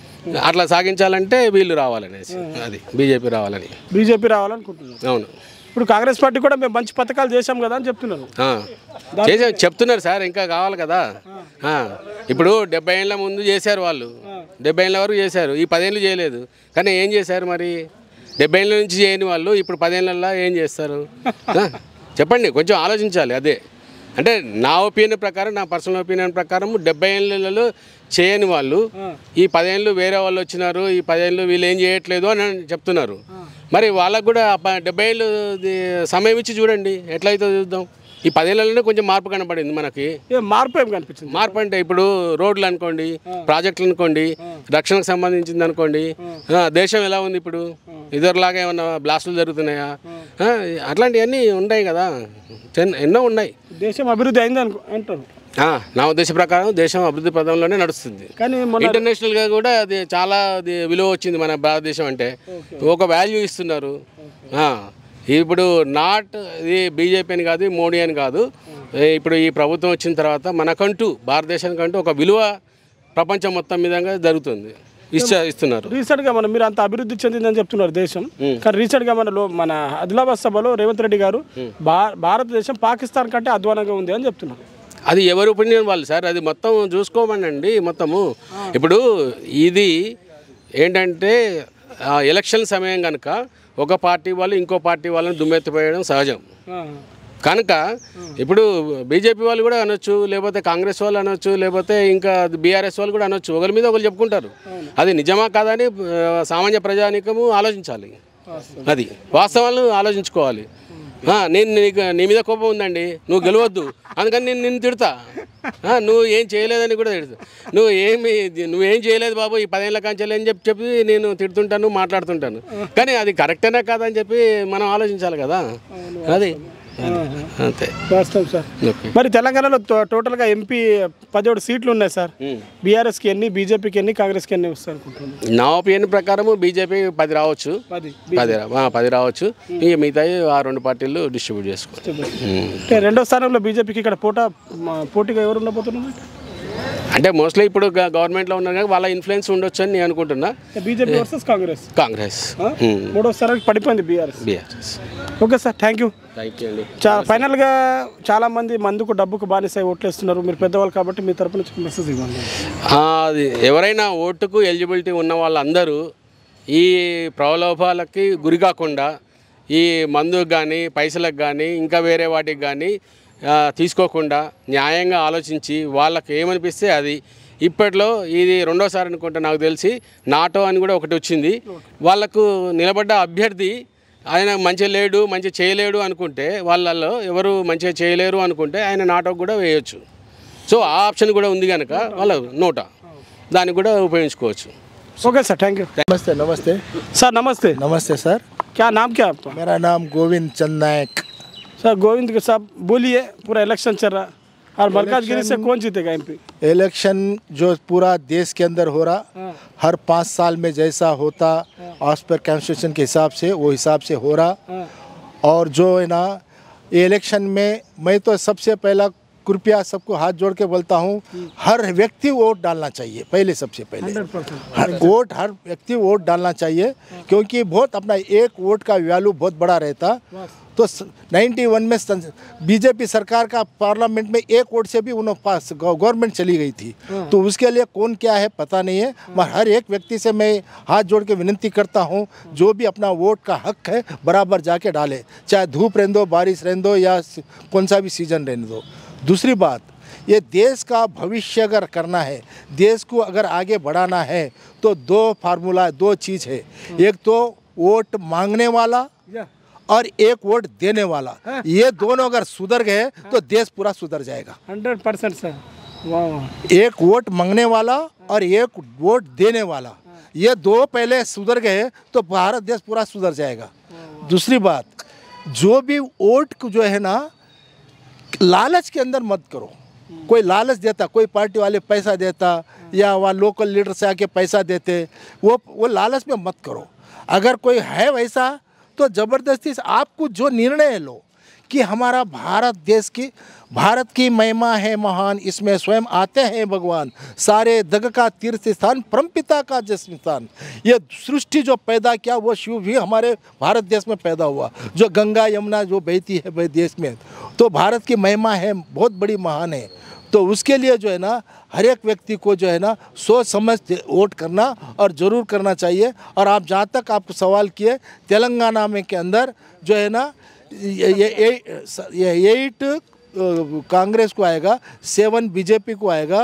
అట్లా సాగించాలంటే వీళ్ళు రావాలనేసి, అది బీజేపీ రావాలనుకుంటున్నాం. అవును. ఇప్పుడు కాంగ్రెస్ పార్టీ కూడా మేము మంచి పథకాలు చేశాం కదా అని చెప్తున్నారు. చెప్తున్నారు సార్, ఇంకా కావాలి కదా. ఇప్పుడు 70 ఏళ్ళ ముందు చేశారు వాళ్ళు, 70 ఏళ్ళ వరకు చేశారు. ఈ 10 ఏళ్ళు చేయలేదు. కానీ ఏం చేశారు మరి? 70 ఏళ్ళ నుంచి చేయని వాళ్ళు ఇప్పుడు 10 ఏళ్ళల్లో ఏం చేస్తారు? చెప్పండి, కొంచెం ఆలోచించాలి. అదే అంటే నా ఒపీనియన్ ప్రకారం, నా పర్సనల్ ఒపీనియన్ ప్రకారం 70 ఏళ్ళలో చేయని వాళ్ళు ఈ 10 ఏళ్ళు వేరే వాళ్ళు వచ్చినారు, ఈ 10 ఏళ్ళు వీళ్ళు ఏం చేయట్లేదు అని చెప్తున్నారు. మరి వాళ్ళకు కూడా 70 ఏళ్ళు సమయం ఇచ్చి చూడండి, ఎట్లయితే చూద్దాం. ఈ 10 ఏళ్ళలోనే కొంచెం మార్పు కనపడింది మనకి. మార్పు ఏం కనిపించింది? మార్పు అంటే ఇప్పుడు రోడ్లు అనుకోండి, ప్రాజెక్టులు అనుకోండి, రక్షణకు సంబంధించింది అనుకోండి, దేశం ఎలా ఉంది ఇప్పుడు? ఇదివరలాగా ఏమన్నా బ్లాస్టులు జరుగుతున్నాయా? అట్లాంటివన్నీ ఉన్నాయి కదా, ఎన్నో ఉన్నాయి. దేశం అభివృద్ధి అయింది అంటారు. నా ఉద్దేశ ప్రకారం దేశం అభివృద్ధి పదంలోనే నడుస్తుంది. కానీ ఇంటర్నేషనల్గా కూడా అది చాలా విలువ వచ్చింది. మన భారతదేశం అంటే ఒక వాల్యూ ఇస్తున్నారు. ఇప్పుడు ఇది బీజేపీ అని కాదు, మోడీ అని కాదు. ఇప్పుడు ఈ ప్రభుత్వం వచ్చిన తర్వాత మనకంటూ, భారతదేశానికంటూ ఒక విలువ ప్రపంచం మొత్తం మీదంగా జరుగుతుంది, ఇస్తున్నారు. రీసెంట్గా మీరు అంత అభివృద్ధి చెందిందని చెప్తున్నారు దేశం. కానీ రీసెంట్గా మన ఆదిలాబాద్ సభలో రేవంత్ రెడ్డి గారు భారతదేశం పాకిస్తాన్ కంటే అధ్వానంగా ఉంది అని చెప్తున్నారు. అది ఎవరి ఒపీనియన్ వాళ్ళు సార్, అది మొత్తం చూసుకోమనండి. మొత్తము ఇప్పుడు ఇది ఏంటంటే ఎలక్షన్ సమయం కనుక ఒక పార్టీ వాళ్ళు ఇంకో పార్టీ వాళ్ళని దుమ్మెత్తిపోయడం సహజం. కనుక ఇప్పుడు బీజేపీ వాళ్ళు కూడా అనొచ్చు, లేకపోతే కాంగ్రెస్ వాళ్ళు అనొచ్చు, లేకపోతే ఇంకా బీఆర్ఎస్ వాళ్ళు కూడా అనొచ్చు. ఒకరి మీద ఒకరు చెప్పుకుంటారు. అది నిజమా కాదని సామాన్య ప్రజానీకము ఆలోచించాలి. అది వాస్తవాలను ఆలోచించుకోవాలి. నీ మీద కోపం ఉందండి, నువ్వు గెలవద్దు, అందుకని నేను నిన్ను తిడతా. నువ్వు ఏం చేయలేదని కూడా తిడతా. నువ్వేం చేయలేదు బాబు ఈ 10 ఏళ్ళ కాంచెలు అని చెప్పి నేను తిడుతుంటాను, మాట్లాడుతుంటాను. కానీ అది కరెక్టేనా కాదని చెప్పి మనం ఆలోచించాలి కదా. అది అంతే. సార్ మరి తెలంగాణలో టోటల్గా ఎంపీ 17 సీట్లు ఉన్నాయి సార్. బీఆర్ఎస్కి ఎన్ని, బీజేపీకి ఎన్ని, కాంగ్రెస్కి ఎన్ని వస్తాయి అనుకుంటున్నాను? నా ఒపీనియన్ ప్రకారం బీజేపీ 10 రావచ్చు, 10 రావచ్చు. ఇక మిగతా ఆ 2 పార్టీలు డిస్ట్రిబ్యూట్ చేసుకోవచ్చు. రెండో స్థానంలో బీజేపీకి ఇక్కడ పోటీగా ఎవరు ఉండబోతున్నారు? అంటే మోస్ట్లీ ఇప్పుడు గవర్నమెంట్లో ఉన్నారు కానీ వాళ్ళ ఇన్ఫ్లుయెన్స్ ఉండొచ్చు అని నేను అనుకుంటున్నా. BJP versus Congress. మూడో స్థానానికి పడిపోయింది BRS. Okay sir, thank you అండి. ఫైనల్గా చాలామంది మందుకు డబ్బుకు బానిసై ఓట్లేస్తున్నారు. మీరు పెద్దవాళ్ళు కాబట్టి మీ తరపు నుంచి మెసేజ్ ఇవ్వండి. అది ఎవరైనా ఓటుకు ఎలిజిబిలిటీ ఉన్న వాళ్ళందరూ ఈ ప్రలోభాలకి గురి కాకుండా ఈ మందుకు కానీ, పైసలకు కానీ, ఇంకా వేరే వాటికి కానీ తీసుకోకుండా న్యాయంగా ఆలోచించి వాళ్ళకి ఏమనిపిస్తే అది ఇప్పట్లో ఇది రెండోసారి అనుకుంటా నాకు తెలిసి నాటో అని కూడా ఒకటి వచ్చింది. వాళ్ళకు నిలబడ్డ అభ్యర్థి ఆయన మంచిగా లేడు, మంచిగా చేయలేడు అనుకుంటే, వాళ్ళల్లో ఎవరు మంచిగా చేయలేరు అనుకుంటే ఆయన నాటోకు కూడా వేయొచ్చు. సో ఆ ఆప్షన్ కూడా ఉంది కనుక వాళ్ళ నోటా దాన్ని కూడా ఉపయోగించుకోవచ్చు. Okay sir, thank you. नमस्ते नमस्ते सर नमस्ते। नमस्ते सर। क्या नाम क्या आपका? मेरा नाम गोविंद चंद नायक। सर गोविंद के साहब बोलिए, पूरा इलेक्शन चल रहा और मरकाजगिरी से कौन जीतेगा एमपी? इलेक्शन जो पूरा देश के अंदर हो रहा, हर 5 साल में जैसा होता आज पर कॉन्स्टिट्यूशन के हिसाब से वो हिसाब से हो रहा। और जो है ना ये इलेक्शन में मैं तो सबसे पहला कृपया सबको हाथ जोड़ के बोलता हूँ, हर व्यक्ति वोट डालना चाहिए। पहले सबसे पहले हर व्यक्ति वोट डालना चाहिए, क्योंकि बहुत अपना एक वोट का वैल्यू बहुत बड़ा रहता। तो 91 में बीजेपी सरकार का पार्लियामेंट में एक वोट से भी उन्होंने पास गवर्नमेंट चली गई थी। तो उसके लिए कौन क्या है पता नहीं है, मगर हर एक व्यक्ति से मैं हाथ जोड़ के विनती करता हूँ, जो भी अपना वोट का हक है बराबर जाके डाले, चाहे धूप रहने दो, बारिश रहने दो या कौन सा भी सीजन रहने दो। दूसरी बात, ये देश का भविष्य अगर करना है, देश को अगर आगे बढ़ाना है, तो 2 फार्मूला 2 चीज़ है। एक तो वोट मांगने वाला और एक वोट देने वाला, ये दोनों अगर सुधर गए तो देश पूरा सुधर जाएगा। 100% सर। वाह। एक वोट मांगने वाला और एक वोट देने वाला, ये 2 पहले सुधर गए तो भारत देश पूरा सुधर जाएगा। दूसरी बात, जो भी वोट जो है ना, लालच के अंदर मत करो। कोई लालच देता, कोई पार्टी वाले पैसा देता या वहाँ लोकल लीडर से आके पैसा देते, वो लालच में मत करो। अगर कोई है वैसा तो ज़बरदस्ती से आपको जो निर्णय लो कि हमारा भारत की महिमा है महान, इसमें स्वयं आते हैं भगवान, सारे जग का तीर्थ स्थान, परमपिता का जन्म स्थान। ये सृष्टि जो पैदा किया वो शिव भी हमारे भारत देश में पैदा हुआ, जो गंगा यमुना जो बहती है देश में, तो भारत की महिमा है, बहुत बड़ी महान है। तो उसके लिए जो है ना हर एक व्यक्ति को जो है ना सोच समझ वोट करना और ज़रूर करना चाहिए। और आप जहाँ तक आपको सवाल किए, तेलंगाना में के अंदर जो है ना ये 8 कांग्रेस को आएगा, 7 बीजेपी को आएगा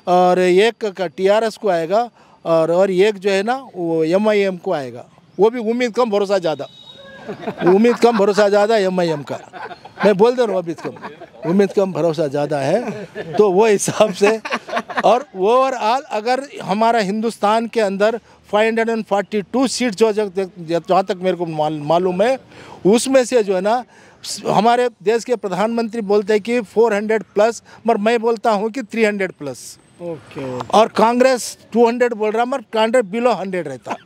और 1 का TRS को आएगा और 1 जो है ना वो MIM को आएगा। वो भी उम्मीद कम भरोसा ज़्यादा, उम्मीद कम भरोसा ज़्यादा MIM का, मैं बोल दे रहा हूँ, उम्मीद कम भरोसा ज़्यादा है। तो वो हिसाब से और ओवरऑल अगर हमारा हिंदुस्तान के अंदर 542 सीट जो जहाँ तक मेरे को मालूम है, उसमें से जो है ना हमारे देश के प्रधानमंत्री बोलते हैं कि 400 प्लस, मगर मैं बोलता हूँ कि 300 प्लस। ओके। और कांग्रेस 200 बोल रहा, मगर कांग्रेस बिलो 100 रहता,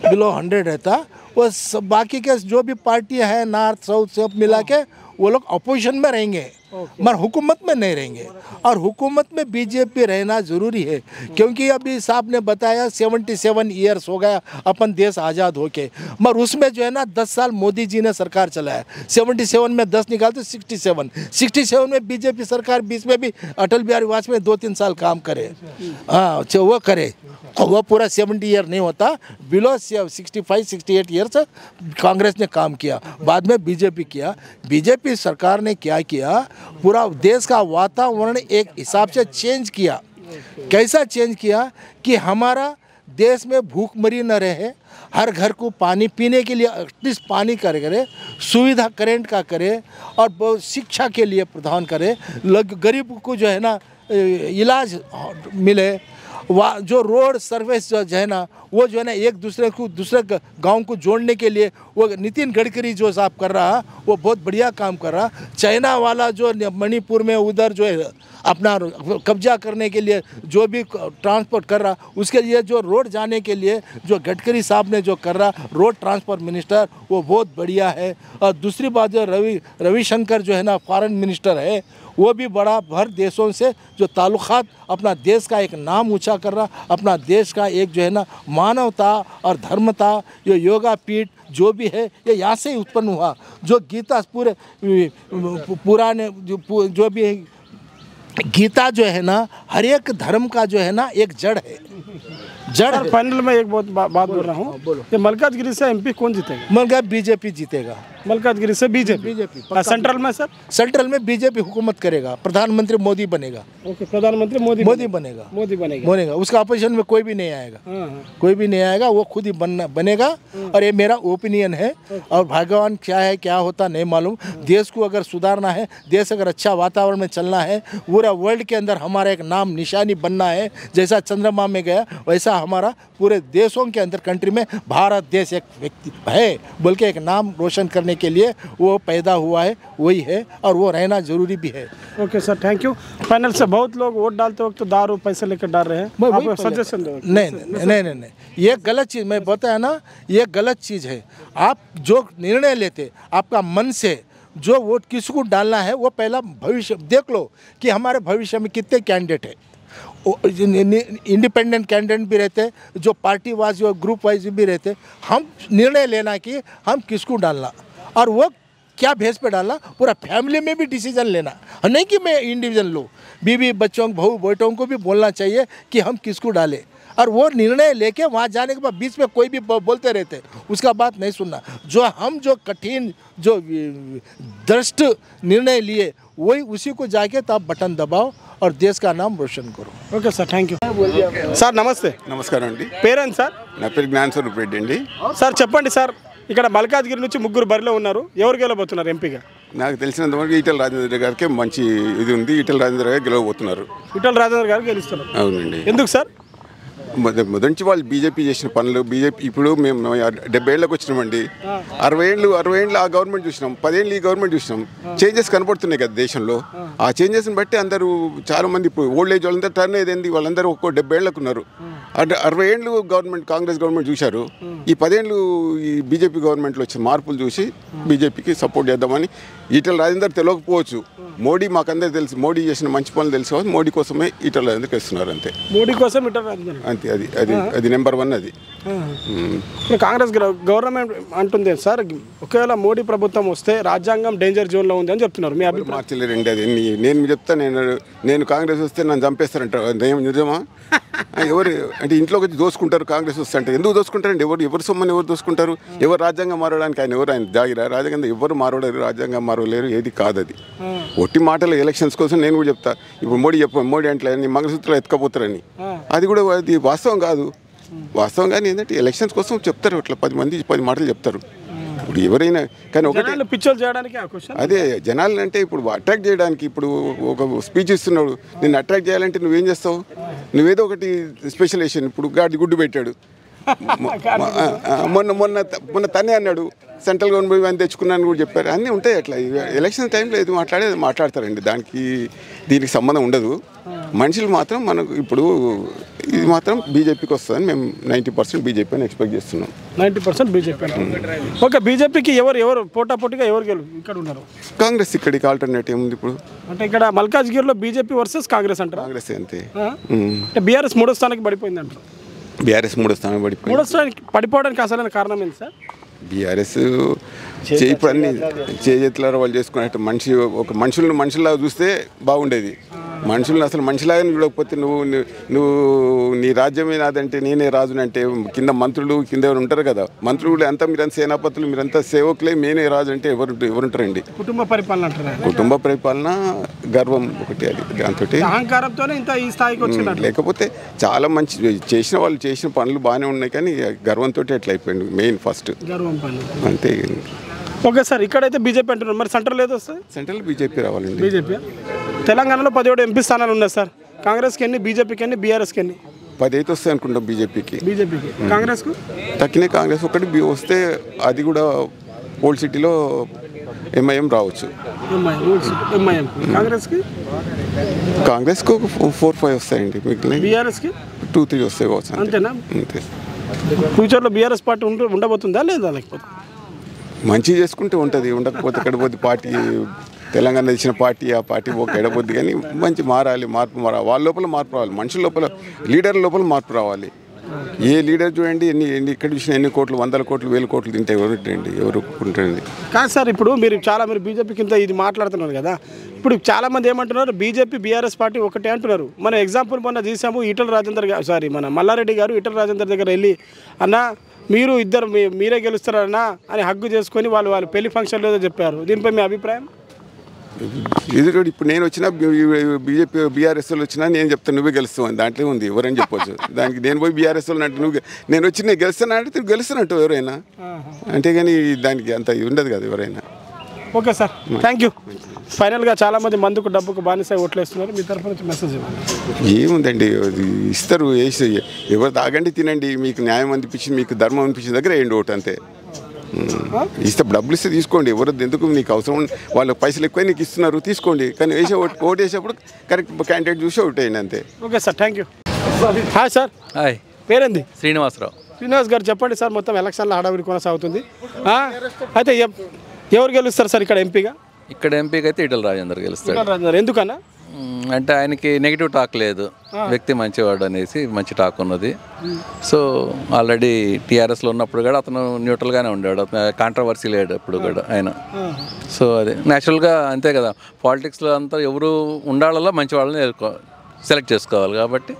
बिलो 100 रहता। वो बाकी के जो भी पार्टियां हैं नॉर्थ साउथ सब मिला के वो लोग अपोजिशन में रहेंगे, मगर हुकूमत में नहीं रहेंगे। और हुकूमत में बीजेपी रहना ज़रूरी है, क्योंकि अभी साहब ने बताया 77 ईयर्स हो गया अपन देश आज़ाद होके, मगर उसमें जो है ना 10 साल मोदी जी ने सरकार चलाया। 77 में 10 निकालते 67 में बीजेपी सरकार, बीच में भी अटल बिहारी वाजपेयी 2-3 साल काम करे, हाँ वो करे, वो पूरा 70 ईयर नहीं होता, बिलो 65-68 ईयर्स कांग्रेस ने काम किया, बाद में बीजेपी किया। बीजेपी सरकार ने क्या किया, पूरा देश का वातावरण एक हिसाब से चेंज किया। कैसा चेंज किया कि हमारा देश में भूखमरी न रहे, हर घर को पानी पीने के लिए एटलीस्ट पानी करे, सुविधा करेंट का करे और शिक्षा के लिए प्रदान करे, गरीब को जो है ना इलाज मिले, वहाँ जो रोड सर्विस जो है ना वो जो है ना एक दूसरे गांव को जोड़ने के लिए वो नितिन गडकरी जो साहब कर रहा, वो बहुत बढ़िया काम कर रहा। चाइना वाला जो मणिपुर में उधर जो है अपना कब्जा करने के लिए जो भी ट्रांसपोर्ट कर रहा, उसके लिए जो रोड जाने के लिए जो गडकरी साहब ने जो कर रहा, रोड ट्रांसपोर्ट मिनिस्टर, वो बहुत बढ़िया है। और दूसरी बात जो रविशंकर जो है ना फॉरेन मिनिस्टर है, वो भी बड़ा भर देशों से जो ताल्लुकात अपना देश का एक नाम ऊंचा कर रहा, अपना देश का एक जो है ना मानवता और धर्मता, ये योगा पीठ जो भी है ये यहाँ से ही उत्पन्न हुआ। जो गीता पूरे पुराने जो भी गीता जो है ना हर एक धर्म का जो है ना एक जड़ है, जड़ है। फाइनल में एक बहुत बात बोल रहा हूँ, ये मलकाजगिरी से MP कौन जीतेगा? मलका बीजेपी जीतेगा। मलकाजगिरी से बीजेपी बीजेपी सेंट्रल में सर सेंट्रल में बीजेपी हुकूमत करेगा, प्रधानमंत्री मोदी बनेगा, ओके प्रधानमंत्री मोदी बनेगा मोदी बनेगा बनेगा। उसका अपोजिशन में कोई भी नहीं आएगा, कोई भी नहीं आएगा, वो खुद ही बनेगा। और ये मेरा ओपिनियन है। और भगवान क्या है क्या होता नहीं मालूम। देश को अगर सुधारना है, देश अगर अच्छा वातावरण में चलना है, पूरा वर्ल्ड के अंदर हमारा एक नाम निशानी बनना है, जैसा चंद्रमा में गया वैसा हमारा पूरे देशों के अंदर कंट्री में भारत देश एक व्यक्ति है बोल के एक नाम रोशन करने के लिए वो पैदा हुआ है, वही है और वो रहना जरूरी भी है। Okay sir thank you. Panel से बहुत लोग वोट डालते वक्त तो दारू पैसे लेकर डाल रहे हैं, आप सजेशन दो। नहीं, ये गलत चीज़ मैं बताया ना, ये गलत चीज़ है। आप जो निर्णय लेते आपका मन से जो वोट किसको डालना है, वो पहला भविष्य देख लो कि हमारे भविष्य में कितने कैंडिडेट है। इंडिपेंडेंट कैंडिडेट भी रहते, जो पार्टी वाइज और ग्रुप वाइज भी रहते। हम निर्णय लेना कि हम किसको डालना और वो क्या भेस पे डालना, पूरा फैमिली में भी डिसीजन लेना, नहीं कि मैं इंडिविजुअल लो। बीवी बच्चों बहू बेटों को भी बोलना चाहिए कि हम किसको डालें। और वो निर्णय लेके वहाँ जाने के बाद बीच में कोई भी बोलते रहते, उसका बात नहीं सुनना। जो कठिन जो दृष्ट निर्णय लिए वही उसी को जाके तब बटन दबाओ और देश का नाम रोशन करो। Okay sir thank you sir నమస్తే నమస్కారం అండి, పేరెంట్ సార్ నా పేరు జ్ఞానస్వరూప్ రెడ్డి అండి. సార్ చెప్పండి సార్ ఇక్కడ మల్కాజ్గిరి నుంచి ముగ్గురు బరిలో ఉన్నారు, ఎవరు గెలవబోతున్నారు ఎంపీగా? నాకు తెలిసినంత వరకు ఈటెల రాజేంద్ర గారికి మంచి ఇది ఉంది. ఈటెల రాజేంద్ర గారు గెలవబోతున్నారు. ఈటెల రాజేందర్ గారు గెలుస్తున్నారు. అవునండి. ఎందుకు సార్? మొదటి నుంచి వాళ్ళు బీజేపీ చేసిన పనులు, బీజేపీ ఇప్పుడు మేము 70 ఏళ్ళకి వచ్చినామండి. 60 ఏళ్ళు ఆ గవర్నమెంట్ చూసినాం, 10 ఏళ్ళు ఈ గవర్నమెంట్ చూసినాం. చేంజెస్ కనపడుతున్నాయి కదా దేశంలో. ఆ చేంజెస్ని బట్టి అందరూ చాలా మంది ఇప్పుడు ఓల్డ్ ఏజ్ వాళ్ళందరూ టర్న్ అయ్యేది, వాళ్ళందరూ ఒక్కో 70 ఏళ్ళకు ఉన్నారు. 60 ఏళ్ళు గవర్నమెంట్ కాంగ్రెస్ గవర్నమెంట్ చూశారు. ఈ 10 ఏళ్ళు ఈ బీజేపీ గవర్నమెంట్లో వచ్చిన మార్పులు చూసి బీజేపీకి సపోర్ట్ చేద్దామని. ఈటెల రాజేందర్ తెలియకపోవచ్చు, మోడీ మాకందరూ తెలుసు, మోడీ చేసిన మంచి పనులు తెలుసు కాబట్టి మోడీ కోసమే ఈటెల రాజేందర్కి ఇస్తున్నారు అంతే. మోడీ కోసం ఈటెల రాజేందర్ అంతే. అది నెంబర్ 1 అది. ఇప్పుడు కాంగ్రెస్ గవర్నమెంట్ అంటుంది సార్, ఒకవేళ మోడీ ప్రభుత్వం వస్తే రాజ్యాంగం డేంజర్ జోన్లో ఉంది అని చెప్తున్నారు. మీ అభిప్రాయం? మార్చలేరండి అది. నేను చెప్తా, నేను కాంగ్రెస్ వస్తే నన్ను చంపేస్తారంట. నిజమా? ఎవరు అంటే ఇంట్లోకి వచ్చి దోసుకుంటారు కాంగ్రెస్ వస్తే అంటే. ఎందుకు దోసుకుంటారండి? ఎవరు సొమ్మని ఎవరు దోసుకుంటారు? ఎవరు రాజ్యాంగం మారడానికి ఆయన జాగిరా? రాజ్యాంగం ఎవరు మారలేరు, రాజ్యాంగం మారలేరు, ఏది కాదు అది. ఒట్టి మాటలు ఎలక్షన్స్ కోసం నేను కూడా చెప్తా. ఇప్పుడు మోడీ అంటే మంగళసూత్రాలు ఎత్తుకపోతారని, అది కూడా అది వాస్తవం కాదు. వాస్తవం కానీ ఏంటంటే ఎలక్షన్స్ కోసం చెప్తారు, అట్లా 10 మంది 10 మాటలు చెప్తారు. ఇప్పుడు ఎవరైనా కానీ ఒకటి పిచ్చోలు చేయడానికి అదే జనాలు అంటే ఇప్పుడు అట్రాక్ట్ చేయడానికి. ఇప్పుడు ఒక స్పీచ్ ఇస్తున్నాడు, నిన్ను అట్రాక్ట్ చేయాలంటే నువ్వేం చేస్తావు? నువ్వేదో ఒకటి స్పెషలైజేషన్. ఇప్పుడు గాడి గుడ్డు పెట్టాడు, మొన్న తనే అన్నాడు సెంట్రల్ గవర్నమెంట్ అని తెచ్చుకున్నాను కూడా చెప్పారు. అన్నీ ఉంటాయి అట్లా. ఎలక్షన్ టైంలో ఏది మాట్లాడతారండి, దీనికి సంబంధం ఉండదు. మనుషులు మాత్రం మనకు ఇప్పుడు ఇది మాత్రం బీజేపీకి వస్తుందని మేము 90% బీజేపీ అని ఎక్స్పెక్ట్ చేస్తున్నాం. 90% బీజేపీ. ఓకే, బీజేపీకి ఎవరు పోటాపోటీగా ఎవరు ఇక్కడ ఉన్నారు? కాంగ్రెస్. ఇక్కడికి ఆల్టర్నేటివ్ ఉంది ఇప్పుడు. అంటే ఇక్కడ మల్కాజ్గిరిలో బీజేపీ వర్సెస్ కాంగ్రెస్ అంటారు. కాంగ్రెస్ అంతే. అంటే బీఆర్ఎస్ 3వ స్థానానికి పడిపోయింది అంటారు. బీఆర్ఎస్ 3వ స్థానం పడిపోయింది. 3వ స్థానానికి పడిపోవడానికి అసలైన కారణం ఏంటి సార్? బీఆర్ఎస్ ఇప్పుడు అన్ని చేతులారా వాళ్ళు చేసుకున్నట్టు మనుషుల్లా చూస్తే బాగుండేది. మనుషులను అసలు మనిషిలాగానే చూడకపోతే నువ్వు నీ రాజ్యమే నాదంటే నేనే రాజునంటే కింద మంత్రులు కింద ఎవరు ఉంటారు కదా, మంత్రులు అంతా మీరంతా సేనాపతులు మీరంతా సేవకులే, నేనే రాజు అంటే ఎవరుంటారండి? కుటుంబ పరిపాలన అంటారు. కుటుంబ పరిపాలన గర్వం ఒకటి, అది దాంతో అహంకారంతోనే ఇంత ఈ స్థాయికి వచ్చినట్టు. లేకపోతే చాలా మంచి వాళ్ళు చేసిన పనులు బాగానే ఉన్నాయి కానీ గర్వంతో ఎట్లా అయిపోయింది మెయిన్ ఫస్ట్ గర్వం పనులు అంతే. ఓకే సార్, ఇక్కడైతే బీజేపీ అంటున్నారు, మరి సెంట్రల్ ఏదో వస్తుంది? సెంట్రల్ బీజేపీ రావాలండి. బీజేపీ. తెలంగాణలో 17 ఎంపీ స్థానాలు ఉన్నాయి సార్. కాంగ్రెస్కి ఎన్ని, బీజేపీకి ఎన్ని, బీఆర్ఎస్కి ఎన్ని? 10 అయితే వస్తాయి అనుకుంటాం బీజేపీకి. కాంగ్రెస్కు తక్కినే కాంగ్రెస్ ఒకటి వస్తే అది కూడా ఓల్డ్ సిటీలో ఎంఐఎం రావచ్చు. కాంగ్రెస్కు 4-5 వస్తాయండి, మిగిలిన బీఆర్ఎస్కి 2-3 వస్తాయి కావచ్చు. అంతేనా? అంతే. ఫ్యూచర్లో బీఆర్ఎస్ పార్టీ ఉండబోతుందా లేదా? లేకపోతే మంచిగా చేసుకుంటే ఉంటుంది, ఉండకపోతే ఎక్కడపోద్ది పార్టీ. తెలంగాణ ఇచ్చిన పార్టీ, ఆ పార్టీ ఒక ఎడబొద్ది. కానీ మంచి మార్పు వాళ్ళ లోపల మార్పు రావాలి, మనుషుల లోపల, లీడర్ లోపల మార్పు రావాలి. ఏ లీడర్ చూడండి ఎన్ని ఇక్కడ చూసిన ఎన్ని కోట్లు, 100 కోట్లు 1000 కోట్లు తింటే ఎవరు ఒప్పుకుంటారండి? కాదు సార్, ఇప్పుడు మీరు బీజేపీ కింద ఇది మాట్లాడుతున్నారు కదా, ఇప్పుడు చాలామంది ఏమంటున్నారు బీజేపీ బీఆర్ఎస్ పార్టీ ఒకటే అంటున్నారు. మన ఎగ్జాంపుల్ మొన్న తీసాము, మన మల్లారెడ్డి గారు ఈటెల రాజేందర్ దగ్గర వెళ్ళి, అన్న మీరు ఇద్దరు మీరే గెలుస్తారన్నా అని హగ్గు చేసుకొని వాళ్ళు పెళ్లి ఫంక్షన్లో ఏదో చెప్పారు. దీనిపై మీ అభిప్రాయం? ఇది కూడా ఇప్పుడు నేను వచ్చినా బీజేపీ బీఆర్ఎస్లో వచ్చినా నేను చెప్తాను నువ్వే గెలుస్తావు దాంట్లో ఉంది ఎవరైనా చెప్పొచ్చు. దానికి నేను పోయి బీఆర్ఎస్లో అంటే నేను వచ్చి నేను గెలుస్తానంటే నువ్వు గెలుస్తానంటూ ఎవరైనా అంతేగాని దానికి అంత ఉండదు కదా ఎవరైనా. Okay sir, thank you. ఫైనల్గా చాలామంది మందుకు డబ్బుకు బానిస ఓట్లేస్తున్నారు. మీ తరఫు నుంచి మెసేజ్ ఇవ్వండి. ఏముందండి ఇస్తారు వేసి ఎవరు తాగండి తినండి మీకు న్యాయం అనిపించింది మీకు ధర్మం అనిపించిన దగ్గర వేయండి ఓటు అంతే. ఇస్తే డబ్బులు ఇస్తే తీసుకోండి ఎవరు ఎందుకు నీకు అవసరం వాళ్ళకి పైసలు ఎక్కువ నీకు ఇస్తున్నారు తీసుకోండి కానీ వేసే ఓటు వేసేప్పుడు కరెక్ట్ క్యాండిడేట్ చూసి ఓటు వేయండి అంతే. Okay sir, thank you. Hi sir. Hi, పేరేంది? శ్రీనివాసరావు. శ్రీనివాస్ గారు చెప్పండి సార్, మొత్తం ఎలక్షన్లో హడావిడి కొనసాగుతుంది. అయితే ఎవరు గెలుస్తారు సార్ ఇక్కడ ఎంపీగా? ఇక్కడ ఎంపీకి అయితే ఈటల రాజేందర్ గెలుస్తాడు. ఎందుకన్నా? అంటే ఆయనకి నెగిటివ్ టాక్ లేదు, వ్యక్తి మంచివాడు అనేసి మంచి టాక్ ఉన్నది. సో ఆల్రెడీ టీఆర్ఎస్లో ఉన్నప్పుడు కూడా అతను న్యూట్రల్గానే ఉండాడు, అతను కాంట్రవర్సీ లేడు ఎప్పుడు కూడా ఆయన. సో అది న్యాచురల్గా అంతే కదా, పాలిటిక్స్లో అంతా ఎవరు ఉండాలలో మంచి వాళ్ళని సెలెక్ట్ చేసుకోవాలి కాబట్టి.